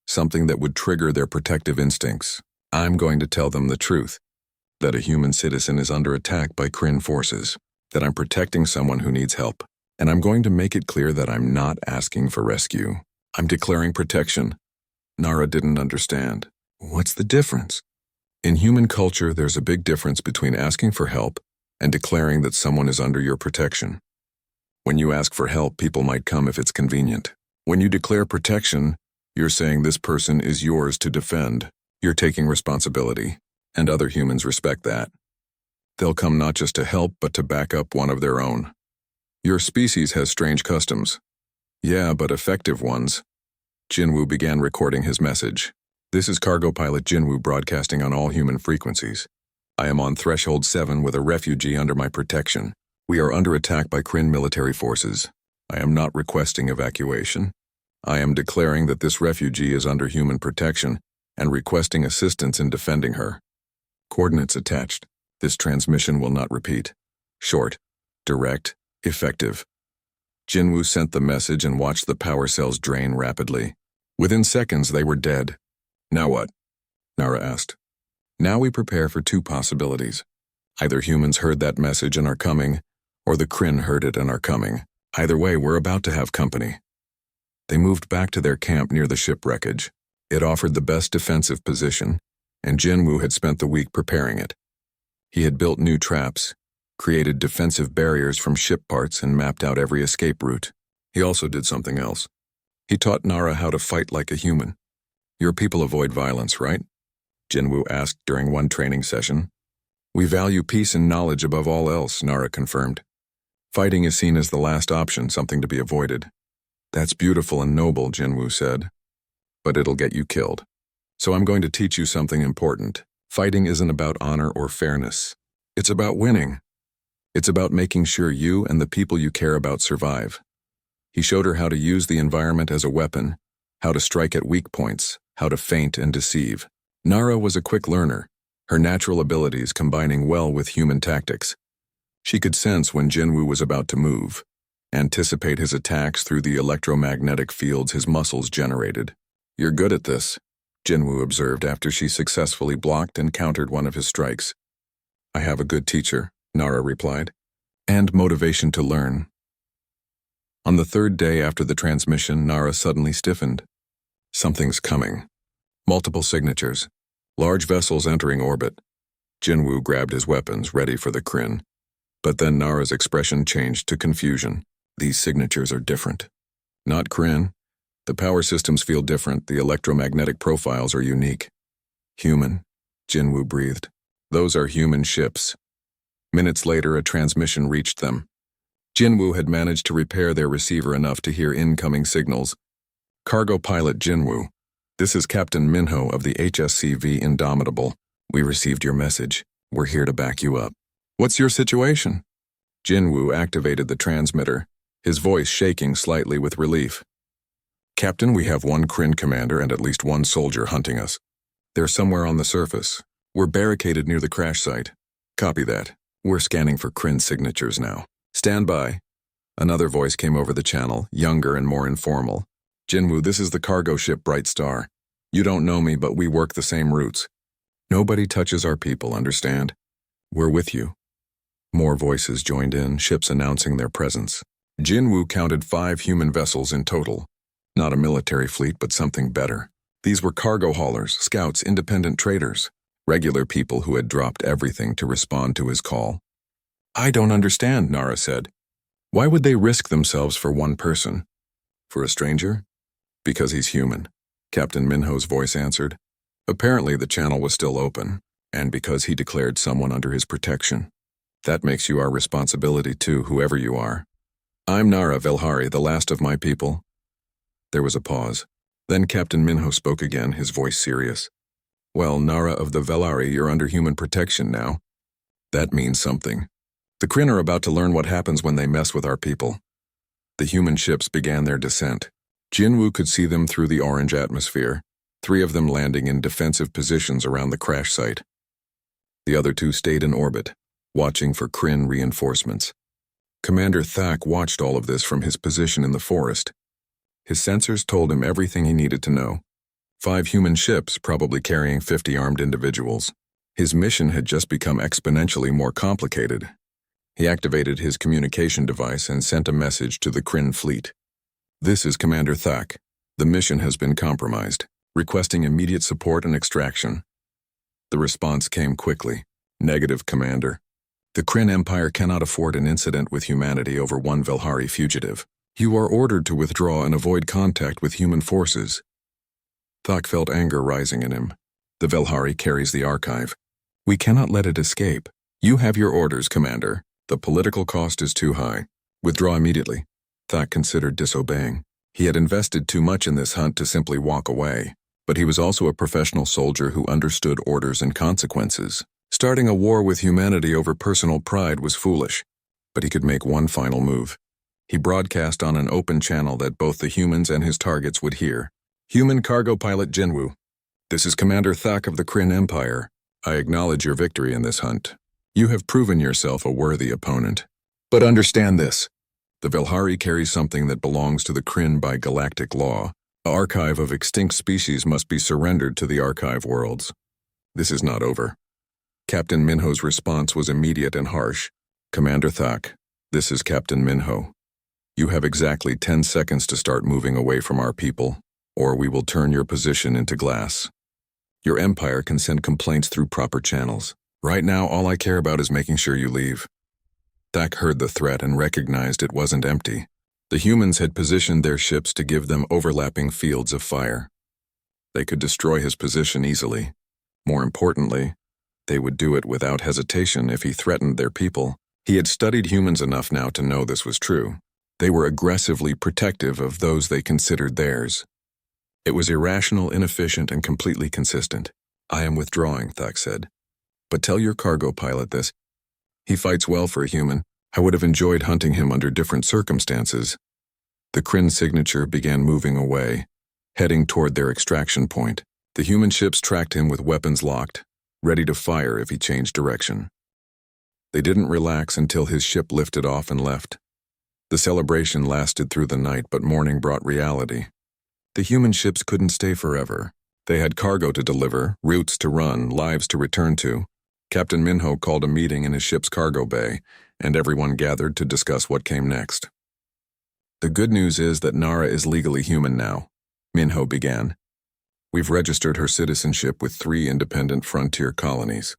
something that would trigger their protective instincts. "I'm going to tell them the truth, that a human citizen is under attack by Kryn forces, that I'm protecting someone who needs help, and I'm going to make it clear that I'm not asking for rescue. I'm declaring protection." Nara didn't understand. What's the difference? In human culture, there's a big difference between asking for help and declaring that someone is under your protection. When you ask for help, people might come if it's convenient. When you declare protection, you're saying this person is yours to defend. You're taking responsibility, and other humans respect that. They'll come not just to help, but to back up one of their own. Your species has strange customs. Yeah, but effective ones. Jinwoo began recording his message. "This is cargo pilot Jinwoo broadcasting on all human frequencies. I am on Threshold 7 with a refugee under my protection. We are under attack by Kryn military forces. I am not requesting evacuation. I am declaring that this refugee is under human protection and requesting assistance in defending her. Coordinates attached. This transmission will not repeat. Short, direct, effective." Jinwoo sent the message and watched the power cells drain rapidly. Within seconds, they were dead. "Now what?" Nara asked. "Now we prepare for 2 possibilities. Either humans heard that message and are coming, or the Kryn heard it and are coming. Either way, we're about to have company." They moved back to their camp near the ship wreckage. It offered the best defensive position, and Jinwoo had spent the week preparing it. He had built new traps, created defensive barriers from ship parts, and mapped out every escape route. He also did something else. He taught Nara how to fight like a human. "Your people avoid violence, right?" Jinwoo asked during one training session. "We value peace and knowledge above all else," Nara confirmed. "Fighting is seen as the last option, something to be avoided." "That's beautiful and noble," Jinwoo said. "But it'll get you killed. So I'm going to teach you something important. Fighting isn't about honor or fairness. It's about winning. It's about making sure you and the people you care about survive." He showed her how to use the environment as a weapon, how to strike at weak points, how to feint and deceive. Nara was a quick learner, her natural abilities combining well with human tactics. She could sense when Jinwoo was about to move, anticipate his attacks through the electromagnetic fields his muscles generated. "You're good at this," Jinwoo observed after she successfully blocked and countered one of his strikes. "I have a good teacher," Nara replied, "and motivation to learn." On the 3rd day after the transmission, Nara suddenly stiffened. Something's coming. Multiple signatures. Large vessels entering orbit. Jinwoo grabbed his weapons, ready for the Kryn. But then Nara's expression changed to confusion. "These signatures are different." "Not Kryn. The power systems feel different, the electromagnetic profiles are unique." "Human," Jinwoo breathed. "Those are human ships." Minutes later, a transmission reached them. Jinwoo had managed to repair their receiver enough to hear incoming signals. "Cargo pilot Jinwoo, this is Captain Minho of the HSCV Indomitable. We received your message. We're here to back you up." "What's your situation?" Jinwoo activated the transmitter, his voice shaking slightly with relief. "Captain, we have 1 Kryn commander and at least 1 soldier hunting us. They're somewhere on the surface. We're barricaded near the crash site." "Copy that. We're scanning for Kryn signatures now. Stand by." Another voice came over the channel, younger and more informal. "Jinwoo, this is the cargo ship Bright Star. You don't know me, but we work the same routes. Nobody touches our people, understand? We're with you." More voices joined in, ships announcing their presence. Jinwoo counted 5 human vessels in total. Not a military fleet, but something better. These were cargo haulers, scouts, independent traders, regular people who had dropped everything to respond to his call. "I don't understand," Nara said. "Why would they risk themselves for 1 person? For a stranger?" "Because he's human," Captain Minho's voice answered. Apparently the channel was still open, and because he declared someone under his protection. "That makes you our responsibility too, whoever you are." I'm Nara Velhari, the last of my people. There was a pause. Then Captain Minho spoke again, his voice serious. Well, Nara of the Velhari, you're under human protection now. That means something. The Kryn are about to learn what happens when they mess with our people. The human ships began their descent. Jinwoo could see them through the orange atmosphere, 3 of them landing in defensive positions around the crash site. The other 2 stayed in orbit, watching for Kryn reinforcements. Commander Thak watched all of this from his position in the forest. His sensors told him everything he needed to know. 5 human ships, probably carrying 50 armed individuals. His mission had just become exponentially more complicated. He activated his communication device and sent a message to the Kryn fleet. This is Commander Thak. The mission has been compromised, requesting immediate support and extraction. The response came quickly. Negative, Commander. The Kryn Empire cannot afford an incident with humanity over one Velhari fugitive. You are ordered to withdraw and avoid contact with human forces. Thak felt anger rising in him. The Velhari carries the archive. We cannot let it escape. You have your orders, Commander. The political cost is too high. Withdraw immediately. Thak considered disobeying. He had invested too much in this hunt to simply walk away, but he was also a professional soldier who understood orders and consequences. Starting a war with humanity over personal pride was foolish, but he could make one final move. He broadcast on an open channel that both the humans and his targets would hear. Human cargo pilot Jinwoo. This is Commander Thak of the Kryn Empire. I acknowledge your victory in this hunt. You have proven yourself a worthy opponent. But understand this. The Velhari carry something that belongs to the Kryn by galactic law. The archive of extinct species must be surrendered to the archive worlds. This is not over. Captain Minho's response was immediate and harsh. Commander Thak, this is Captain Minho. You have exactly 10 seconds to start moving away from our people, or we will turn your position into glass. Your empire can send complaints through proper channels. Right now, all I care about is making sure you leave. Thak heard the threat and recognized it wasn't empty. The humans had positioned their ships to give them overlapping fields of fire. They could destroy his position easily. More importantly, they would do it without hesitation if he threatened their people. He had studied humans enough now to know this was true. They were aggressively protective of those they considered theirs. It was irrational, inefficient, and completely consistent. I am withdrawing, Thak said. But tell your cargo pilot this. He fights well for a human. I would have enjoyed hunting him under different circumstances. The Kryn signature began moving away, heading toward their extraction point. The human ships tracked him with weapons locked, ready to fire if he changed direction. They didn't relax until his ship lifted off and left. The celebration lasted through the night, but morning brought reality. The human ships couldn't stay forever. They had cargo to deliver, routes to run, lives to return to. Captain Minho called a meeting in his ship's cargo bay, and everyone gathered to discuss what came next. The good news is that Nara is legally human now, Minho began. We've registered her citizenship with 3 independent frontier colonies.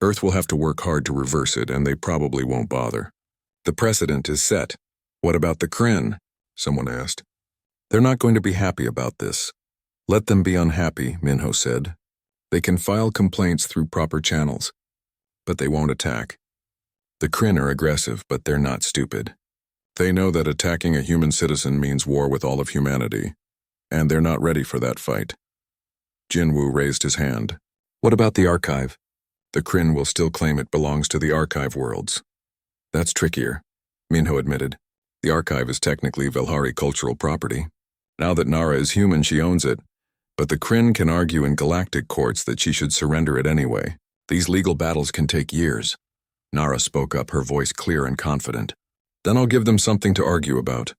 Earth will have to work hard to reverse it, and they probably won't bother. The precedent is set. What about the Kryn? Someone asked. They're not going to be happy about this. Let them be unhappy, Minho said. They can file complaints through proper channels, but they won't attack. The Kryn are aggressive, but they're not stupid. They know that attacking a human citizen means war with all of humanity, and they're not ready for that fight. Jinwoo raised his hand. What about the archive? The Kryn will still claim it belongs to the archive worlds. That's trickier, Minho admitted. The archive is technically Velhari cultural property. Now that Nara is human, she owns it. But the Kryn can argue in galactic courts that she should surrender it anyway. These legal battles can take years. Nara spoke up, her voice clear and confident. Then I'll give them something to argue about.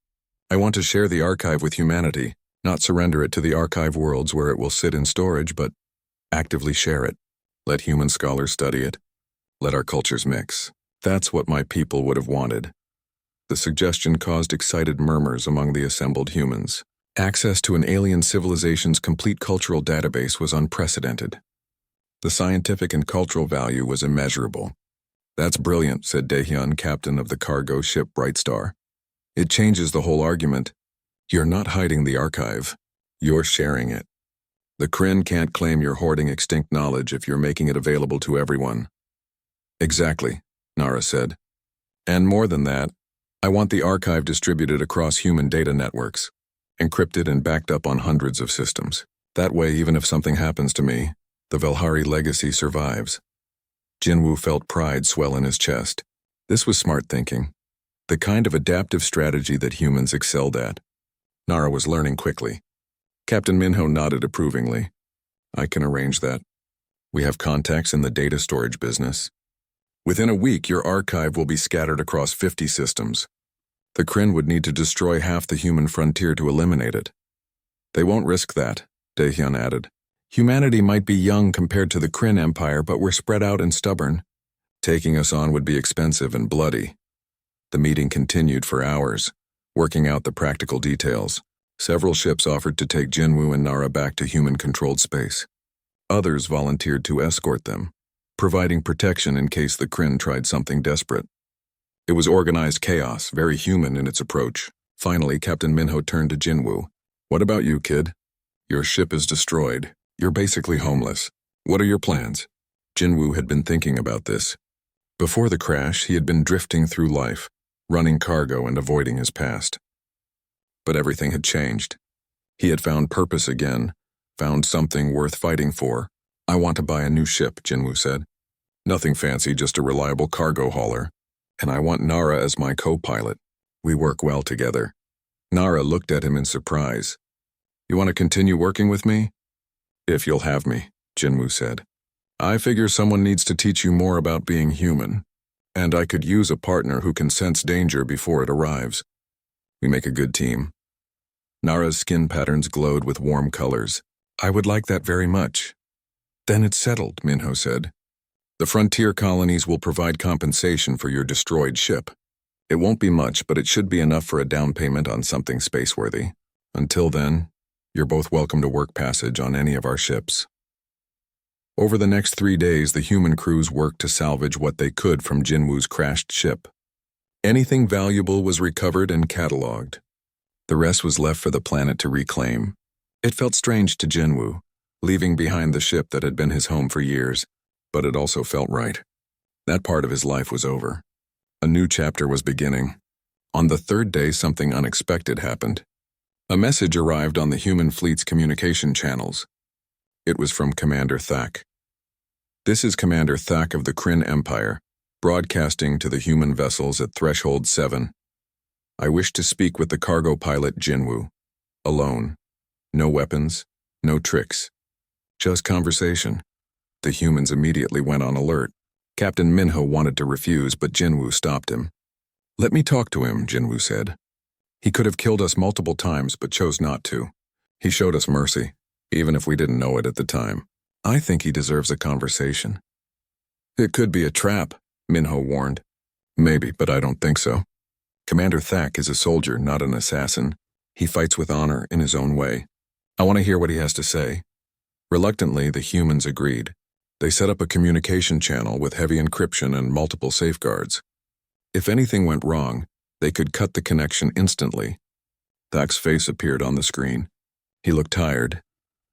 I want to share the archive with humanity, not surrender it to the archive worlds where it will sit in storage, but actively share it. Let human scholars study it. Let our cultures mix. That's what my people would have wanted. The suggestion caused excited murmurs among the assembled humans. Access to an alien civilization's complete cultural database was unprecedented. The scientific and cultural value was immeasurable. That's brilliant, said Daehyun, captain of the cargo ship Bright Star. It changes the whole argument. You're not hiding the archive. You're sharing it. The Kryn can't claim you're hoarding extinct knowledge if you're making it available to everyone. Exactly, Nara said. And more than that, I want the archive distributed across human data networks, encrypted and backed up on hundreds of systems. That way, even if something happens to me, the Velhari legacy survives. Jinwoo felt pride swell in his chest. This was smart thinking, the kind of adaptive strategy that humans excelled at. Nara was learning quickly. Captain Minho nodded approvingly. I can arrange that. We have contacts in the data storage business. Within a week, your archive will be scattered across 50 systems. The Kryn would need to destroy half the human frontier to eliminate it. They won't risk that, Daehyun added. Humanity might be young compared to the Kryn Empire, but we're spread out and stubborn. Taking us on would be expensive and bloody. The meeting continued for hours, working out the practical details. Several ships offered to take Jinwoo and Nara back to human-controlled space. Others volunteered to escort them, providing protection in case the Kryn tried something desperate. It was organized chaos, very human in its approach. Finally, Captain Minho turned to Jinwoo. What about you, kid? Your ship is destroyed. You're basically homeless. What are your plans? Jinwoo had been thinking about this. Before the crash, he had been drifting through life, running cargo and avoiding his past. But everything had changed. He had found purpose again, found something worth fighting for. I want to buy a new ship, Jinwoo said. Nothing fancy, just a reliable cargo hauler. And I want Nara as my co-pilot. We work well together. Nara looked at him in surprise. You want to continue working with me? If you'll have me, Jinwoo said. I figure someone needs to teach you more about being human, and I could use a partner who can sense danger before it arrives. We make a good team. Nara's skin patterns glowed with warm colors. I would like that very much. Then it's settled, Minho said. The frontier colonies will provide compensation for your destroyed ship. It won't be much, but it should be enough for a down payment on something spaceworthy. Until then, you're both welcome to work passage on any of our ships. Over the next 3 days, the human crews worked to salvage what they could from Jinwoo's crashed ship. Anything valuable was recovered and catalogued. The rest was left for the planet to reclaim. It felt strange to Jinwoo, leaving behind the ship that had been his home for years, but it also felt right. That part of his life was over. A new chapter was beginning. On the 3rd day, something unexpected happened. A message arrived on the human fleet's communication channels. It was from Commander Thak. This is Commander Thak of the Kryn Empire, broadcasting to the human vessels at Threshold 7. I wish to speak with the cargo pilot Jinwoo. Alone. No weapons, no tricks. Just conversation. The humans immediately went on alert. Captain Minho wanted to refuse, but Jinwoo stopped him. Let me talk to him, Jinwoo said. He could have killed us multiple times, but chose not to. He showed us mercy, even if we didn't know it at the time. I think he deserves a conversation. It could be a trap, Minho warned. Maybe, but I don't think so. Commander Thak is a soldier, not an assassin. He fights with honor in his own way. I want to hear what he has to say. Reluctantly, the humans agreed. They set up a communication channel with heavy encryption and multiple safeguards. If anything went wrong, they could cut the connection instantly. Thak's face appeared on the screen. He looked tired,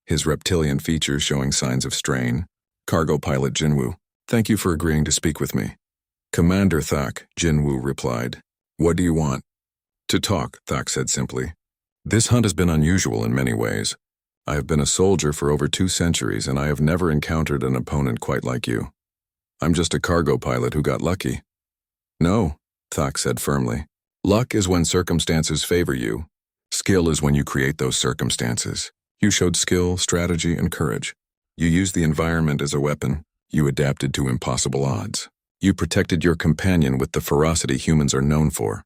his reptilian features showing signs of strain. Cargo pilot Jinwoo, thank you for agreeing to speak with me. Commander Thak, Jinwoo replied. What do you want? To talk, Thak said simply. This hunt has been unusual in many ways. I have been a soldier for over 2 centuries, and I have never encountered an opponent quite like you. I'm just a cargo pilot who got lucky. No, Thak said firmly. Luck is when circumstances favor you. Skill is when you create those circumstances. You showed skill, strategy, and courage. You used the environment as a weapon. You adapted to impossible odds. You protected your companion with the ferocity humans are known for.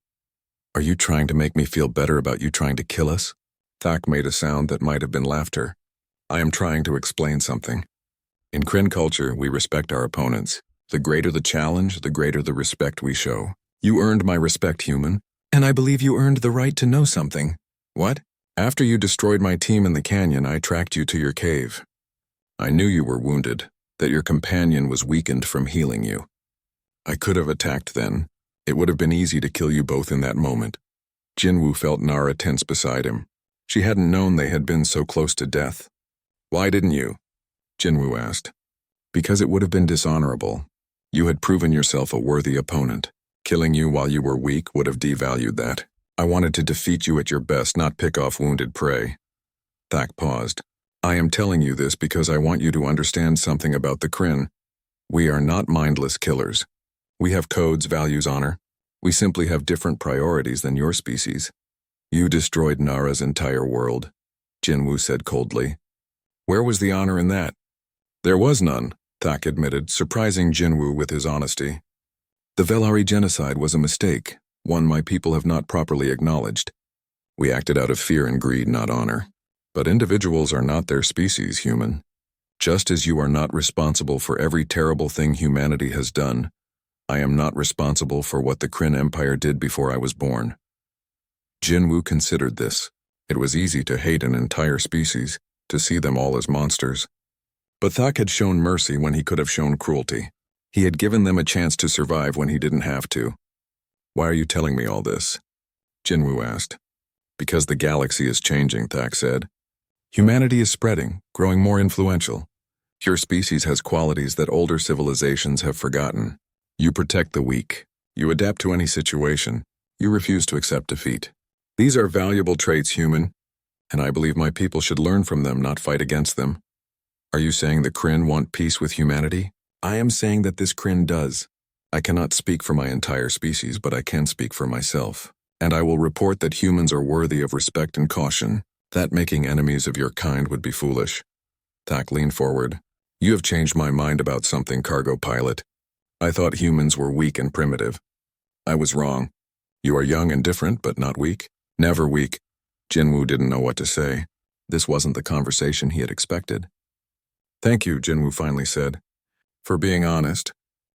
Are you trying to make me feel better about you trying to kill us? Thak made a sound that might have been laughter. I am trying to explain something. In Kryn culture, we respect our opponents. The greater the challenge, the greater the respect we show. You earned my respect, human, and I believe you earned the right to know something. What? After you destroyed my team in the canyon, I tracked you to your cave. I knew you were wounded, that your companion was weakened from healing you. I could have attacked then. It would have been easy to kill you both in that moment. Jinwoo felt Nara tense beside him. She hadn't known they had been so close to death. Why didn't you? Jinwoo asked. Because it would have been dishonorable. You had proven yourself a worthy opponent. Killing you while you were weak would have devalued that. I wanted to defeat you at your best, not pick off wounded prey. Thak paused. I am telling you this because I want you to understand something about the Kryn. We are not mindless killers. We have codes, values, honor. We simply have different priorities than your species. You destroyed Nara's entire world, Jinwoo said coldly. Where was the honor in that? There was none, Thak admitted, surprising Jinwoo with his honesty. The Velhari genocide was a mistake, one my people have not properly acknowledged. We acted out of fear and greed, not honor. But individuals are not their species, human. Just as you are not responsible for every terrible thing humanity has done, I am not responsible for what the Kryn Empire did before I was born. Jinwoo considered this. It was easy to hate an entire species, to see them all as monsters. But Thak had shown mercy when he could have shown cruelty. He had given them a chance to survive when he didn't have to. Why are you telling me all this? Jinwoo asked. Because the galaxy is changing, Thak said. Humanity is spreading, growing more influential. Your species has qualities that older civilizations have forgotten. You protect the weak. You adapt to any situation. You refuse to accept defeat. These are valuable traits, human, and I believe my people should learn from them, not fight against them. Are you saying the Kryn want peace with humanity? I am saying that this Kryn does. I cannot speak for my entire species, but I can speak for myself. And I will report that humans are worthy of respect and caution, that making enemies of your kind would be foolish. Thak leaned forward. You have changed my mind about something, cargo pilot. I thought humans were weak and primitive. I was wrong. You are young and different, but not weak. Never weak. Jinwoo didn't know what to say. This wasn't the conversation he had expected. Thank you, Jinwoo finally said, for being honest,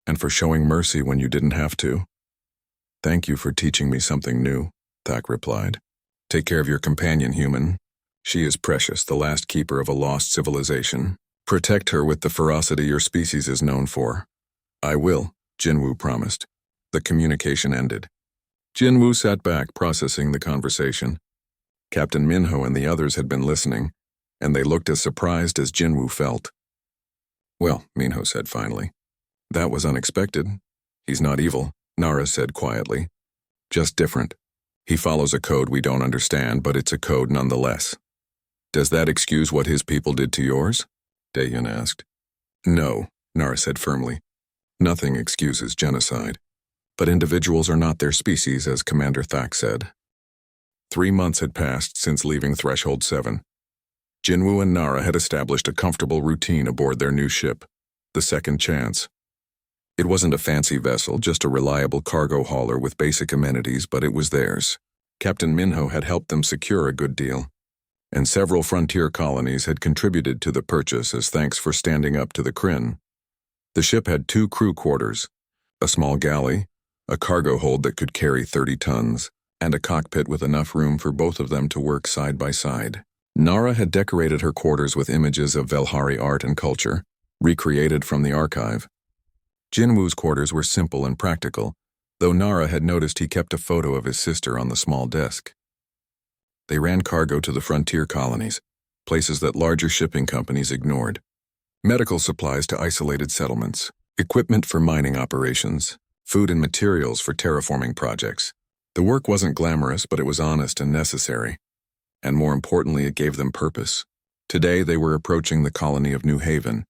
and for showing mercy when you didn't have to. Thank you for teaching me something new, Thak replied. Take care of your companion, human. She is precious, the last keeper of a lost civilization. Protect her with the ferocity your species is known for. I will, Jinwoo promised. The communication ended. Jinwoo sat back, processing the conversation. Captain Minho and the others had been listening, and they looked as surprised as Jinwoo felt. Well, Minho said finally. That was unexpected. He's not evil, Nara said quietly. Just different. He follows a code we don't understand, but it's a code nonetheless. Does that excuse what his people did to yours? Daehyun asked. No, Nara said firmly. Nothing excuses genocide. But individuals are not their species, as Commander Thak said. 3 months had passed since leaving Threshold 7. Jinwoo and Nara had established a comfortable routine aboard their new ship, the Second Chance. It wasn't a fancy vessel, just a reliable cargo hauler with basic amenities, but it was theirs. Captain Minho had helped them secure a good deal, and several frontier colonies had contributed to the purchase as thanks for standing up to the Kryn. The ship had 2 crew quarters, a small galley, a cargo hold that could carry 30 tons, and a cockpit with enough room for both of them to work side by side. Nara had decorated her quarters with images of Velhari art and culture, recreated from the archive. Jinwoo's quarters were simple and practical, though Nara had noticed he kept a photo of his sister on the small desk. They ran cargo to the frontier colonies, places that larger shipping companies ignored. Medical supplies to isolated settlements, equipment for mining operations, food and materials for terraforming projects. The work wasn't glamorous, but it was honest and necessary. And more importantly, it gave them purpose. Today they were approaching the colony of New Haven,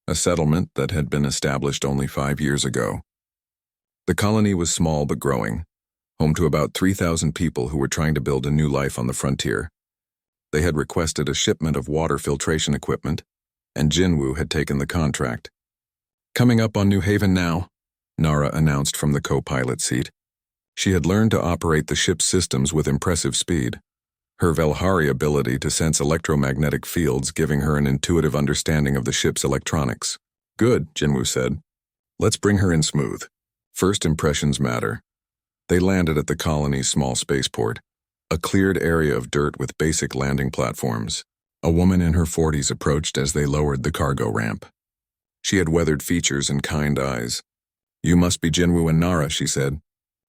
a settlement that had been established only 5 years ago. The colony was small but growing, home to about 3,000 people who were trying to build a new life on the frontier. They had requested a shipment of water filtration equipment, and Jinwoo had taken the contract. Coming up on New Haven now, Nara announced from the co-pilot seat. She had learned to operate the ship's systems with impressive speed, her Velhari ability to sense electromagnetic fields giving her an intuitive understanding of the ship's electronics. Good, Jinwoo said. Let's bring her in smooth. First impressions matter. They landed at the colony's small spaceport, a cleared area of dirt with basic landing platforms. A woman in her 40s approached as they lowered the cargo ramp. She had weathered features and kind eyes. You must be Jinwoo and Nara, she said.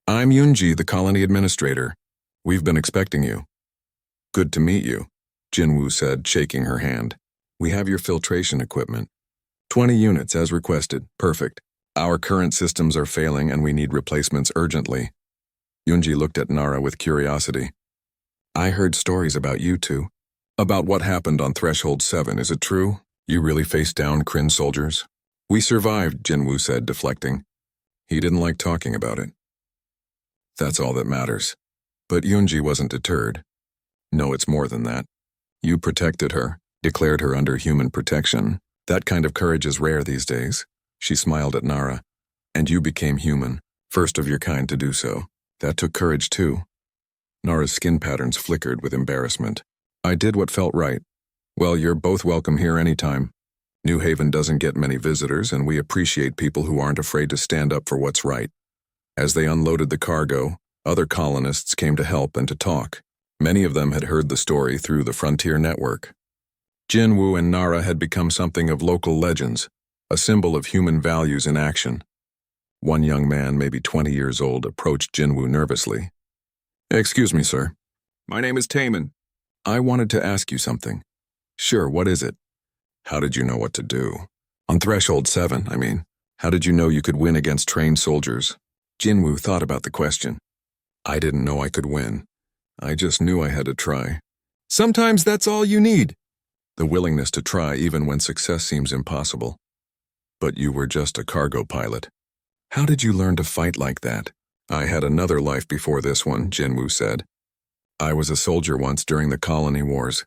I'm Yoonji, the colony administrator. We've been expecting you. Good to meet you, Jinwoo said, shaking her hand. We have your filtration equipment. 20 units as requested. Perfect. Our current systems are failing and we need replacements urgently. Yunji looked at Nara with curiosity. I heard stories about you two. About what happened on Threshold 7, is it true? You really faced down Kryn soldiers? We survived, Jinwoo said, deflecting. He didn't like talking about it. That's all that matters. But Yunji wasn't deterred. No, it's more than that. You protected her, declared her under human protection. That kind of courage is rare these days. She smiled at Nara. And you became human, first of your kind to do so. That took courage too. Nara's skin patterns flickered with embarrassment. I did what felt right. Well, you're both welcome here anytime. New Haven doesn't get many visitors, and we appreciate people who aren't afraid to stand up for what's right. As they unloaded the cargo, other colonists came to help and to talk. Many of them had heard the story through the Frontier Network. Jinwoo and Nara had become something of local legends, a symbol of human values in action. One young man, maybe 20 years old, approached Jinwoo nervously. Excuse me, sir. My name is Taemin. I wanted to ask you something. Sure, what is it? How did you know what to do? On Threshold 7, I mean. How did you know you could win against trained soldiers? Jinwoo thought about the question. I didn't know I could win. I just knew I had to try. Sometimes that's all you need. The willingness to try even when success seems impossible. But you were just a cargo pilot. How did you learn to fight like that? I had another life before this one, Jinwoo said. I was a soldier once during the colony wars.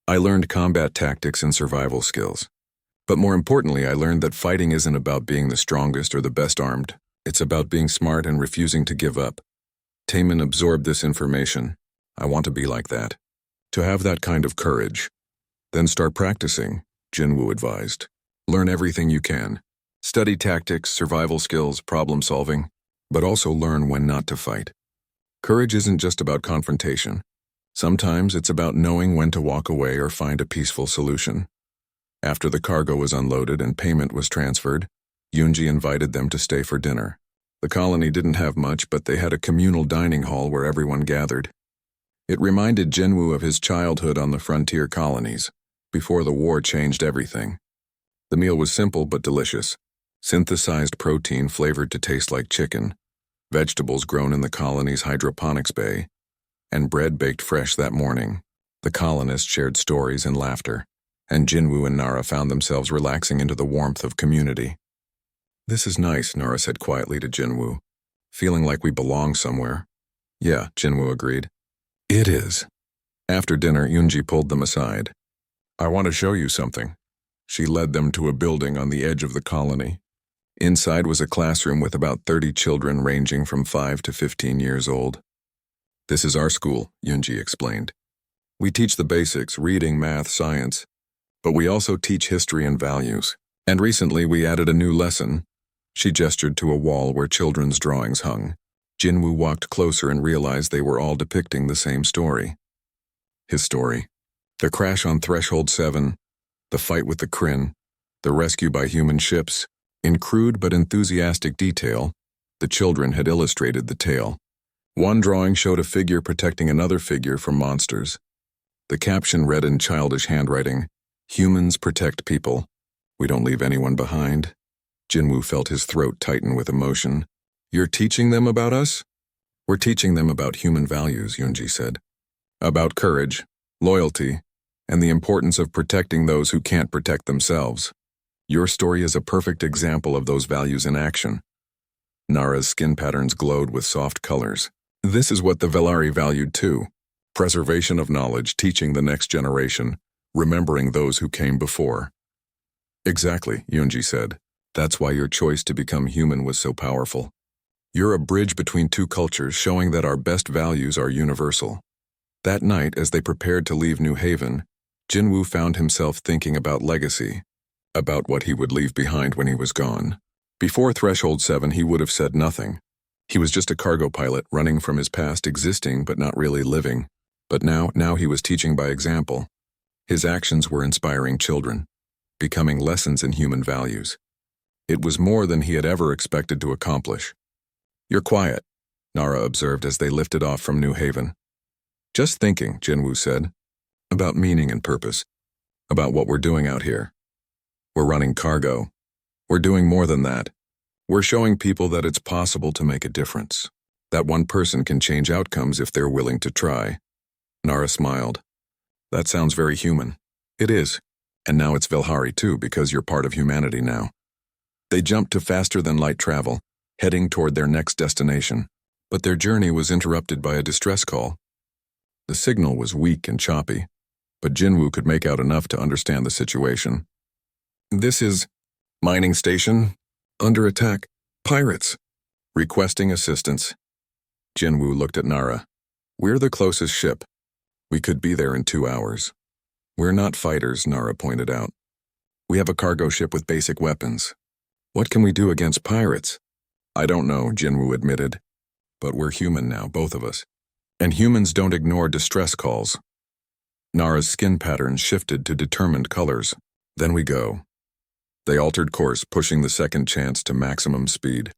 I learned combat tactics and survival skills. But more importantly, I learned that fighting isn't about being the strongest or the best armed. It's about being smart and refusing to give up. Taemin absorbed this information. I want to be like that. To have that kind of courage. Then start practicing, Jinwoo advised. Learn everything you can. Study tactics, survival skills, problem solving, but also learn when not to fight. Courage isn't just about confrontation. Sometimes it's about knowing when to walk away or find a peaceful solution. After the cargo was unloaded and payment was transferred, Yunji invited them to stay for dinner. The colony didn't have much, but they had a communal dining hall where everyone gathered. It reminded Jinwoo of his childhood on the frontier colonies, before the war changed everything. The meal was simple but delicious. Synthesized protein flavored to taste like chicken, vegetables grown in the colony's hydroponics bay, and bread baked fresh that morning. The colonists shared stories and laughter, and Jinwoo and Nara found themselves relaxing into the warmth of community. This is nice, Nara said quietly to Jinwoo, feeling like we belong somewhere. Yeah, Jinwoo agreed. It is. After dinner, Yunji pulled them aside. I want to show you something. She led them to a building on the edge of the colony. Inside was a classroom with about 30 children ranging from 5 to 15 years old. This is our school, Yunji explained. We teach the basics, reading, math, science, but we also teach history and values. And recently we added a new lesson. She gestured to a wall where children's drawings hung. Jinwoo walked closer and realized they were all depicting the same story. His story. The crash on Threshold 7, the fight with the Kryn, the rescue by human ships. In crude but enthusiastic detail, the children had illustrated the tale. One drawing showed a figure protecting another figure from monsters. The caption read in childish handwriting, "Humans protect people. We don't leave anyone behind." Jinwoo felt his throat tighten with emotion. You're teaching them about us? We're teaching them about human values, Yunji said. About courage, loyalty, and the importance of protecting those who can't protect themselves. Your story is a perfect example of those values in action. Nara's skin patterns glowed with soft colors. This is what the Velari valued too. Preservation of knowledge, teaching the next generation, remembering those who came before. Exactly, Yunji said. That's why your choice to become human was so powerful. You're a bridge between two cultures, showing that our best values are universal. That night, as they prepared to leave New Haven, Jinwoo found himself thinking about legacy, about what he would leave behind when he was gone. Before Threshold 7, he would have said nothing. He was just a cargo pilot running from his past, existing but not really living. But now he was teaching by example. His actions were inspiring children, becoming lessons in human values. It was more than he had ever expected to accomplish. You're quiet, Nara observed as they lifted off from New Haven. Just thinking, Jinwoo said, about meaning and purpose, about what we're doing out here. We're running cargo. We're doing more than that. We're showing people that it's possible to make a difference. That one person can change outcomes if they're willing to try. Nara smiled. That sounds very human. It is. And now it's Vilhari too, because you're part of humanity now. They jumped to faster-than-light travel, heading toward their next destination. But their journey was interrupted by a distress call. The signal was weak and choppy, but Jinwoo could make out enough to understand the situation. This is mining station. Under attack. Pirates. Requesting assistance. Jinwoo looked at Nara. We're the closest ship. We could be there in 2 hours. We're not fighters, Nara pointed out. We have a cargo ship with basic weapons. What can we do against pirates? I don't know, Jinwoo admitted. But we're human now, both of us. And humans don't ignore distress calls. Nara's skin pattern shifted to determined colors. Then we go. They altered course, pushing the second chance to maximum speed.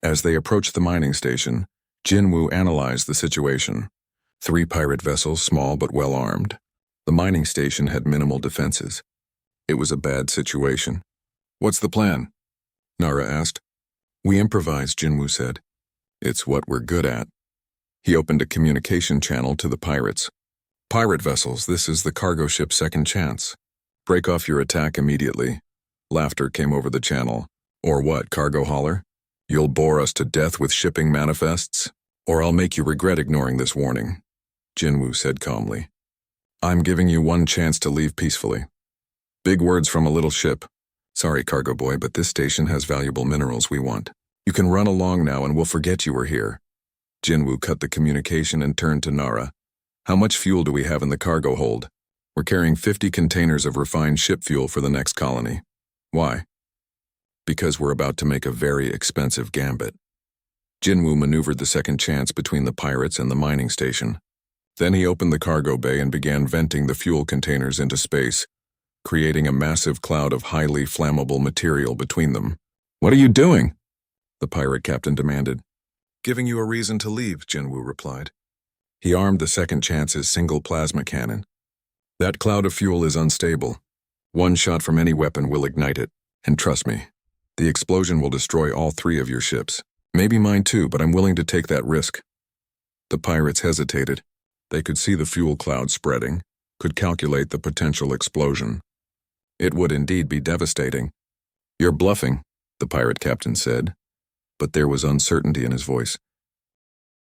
As they approached the mining station, Jinwoo analyzed the situation. 3 pirate vessels, small but well-armed. The mining station had minimal defenses. It was a bad situation. What's the plan? Nara asked. We improvise, Jinwoo said. It's what we're good at. He opened a communication channel to the pirates. Pirate vessels, this is the cargo ship's second chance. Break off your attack immediately. Laughter came over the channel. Or what, cargo hauler? You'll bore us to death with shipping manifests? Or I'll make you regret ignoring this warning, Jinwoo said calmly. I'm giving you one chance to leave peacefully. Big words from a little ship. Sorry, cargo boy, but this station has valuable minerals we want. You can run along now and we'll forget you were here. Jinwoo cut the communication and turned to Nara. How much fuel do we have in the cargo hold? We're carrying 50 containers of refined ship fuel for the next colony. Why? Because we're about to make a very expensive gambit. Jinwoo maneuvered the second chance between the pirates and the mining station. Then he opened the cargo bay and began venting the fuel containers into space, creating a massive cloud of highly flammable material between them. What are you doing? The pirate captain demanded. Giving you a reason to leave, Jinwoo replied. He armed the second chance's single plasma cannon. That cloud of fuel is unstable. One shot from any weapon will ignite it, and trust me, the explosion will destroy all 3 of your ships. Maybe mine too, but I'm willing to take that risk. The pirates hesitated. They could see the fuel cloud spreading, could calculate the potential explosion. It would indeed be devastating. You're bluffing, the pirate captain said, but there was uncertainty in his voice.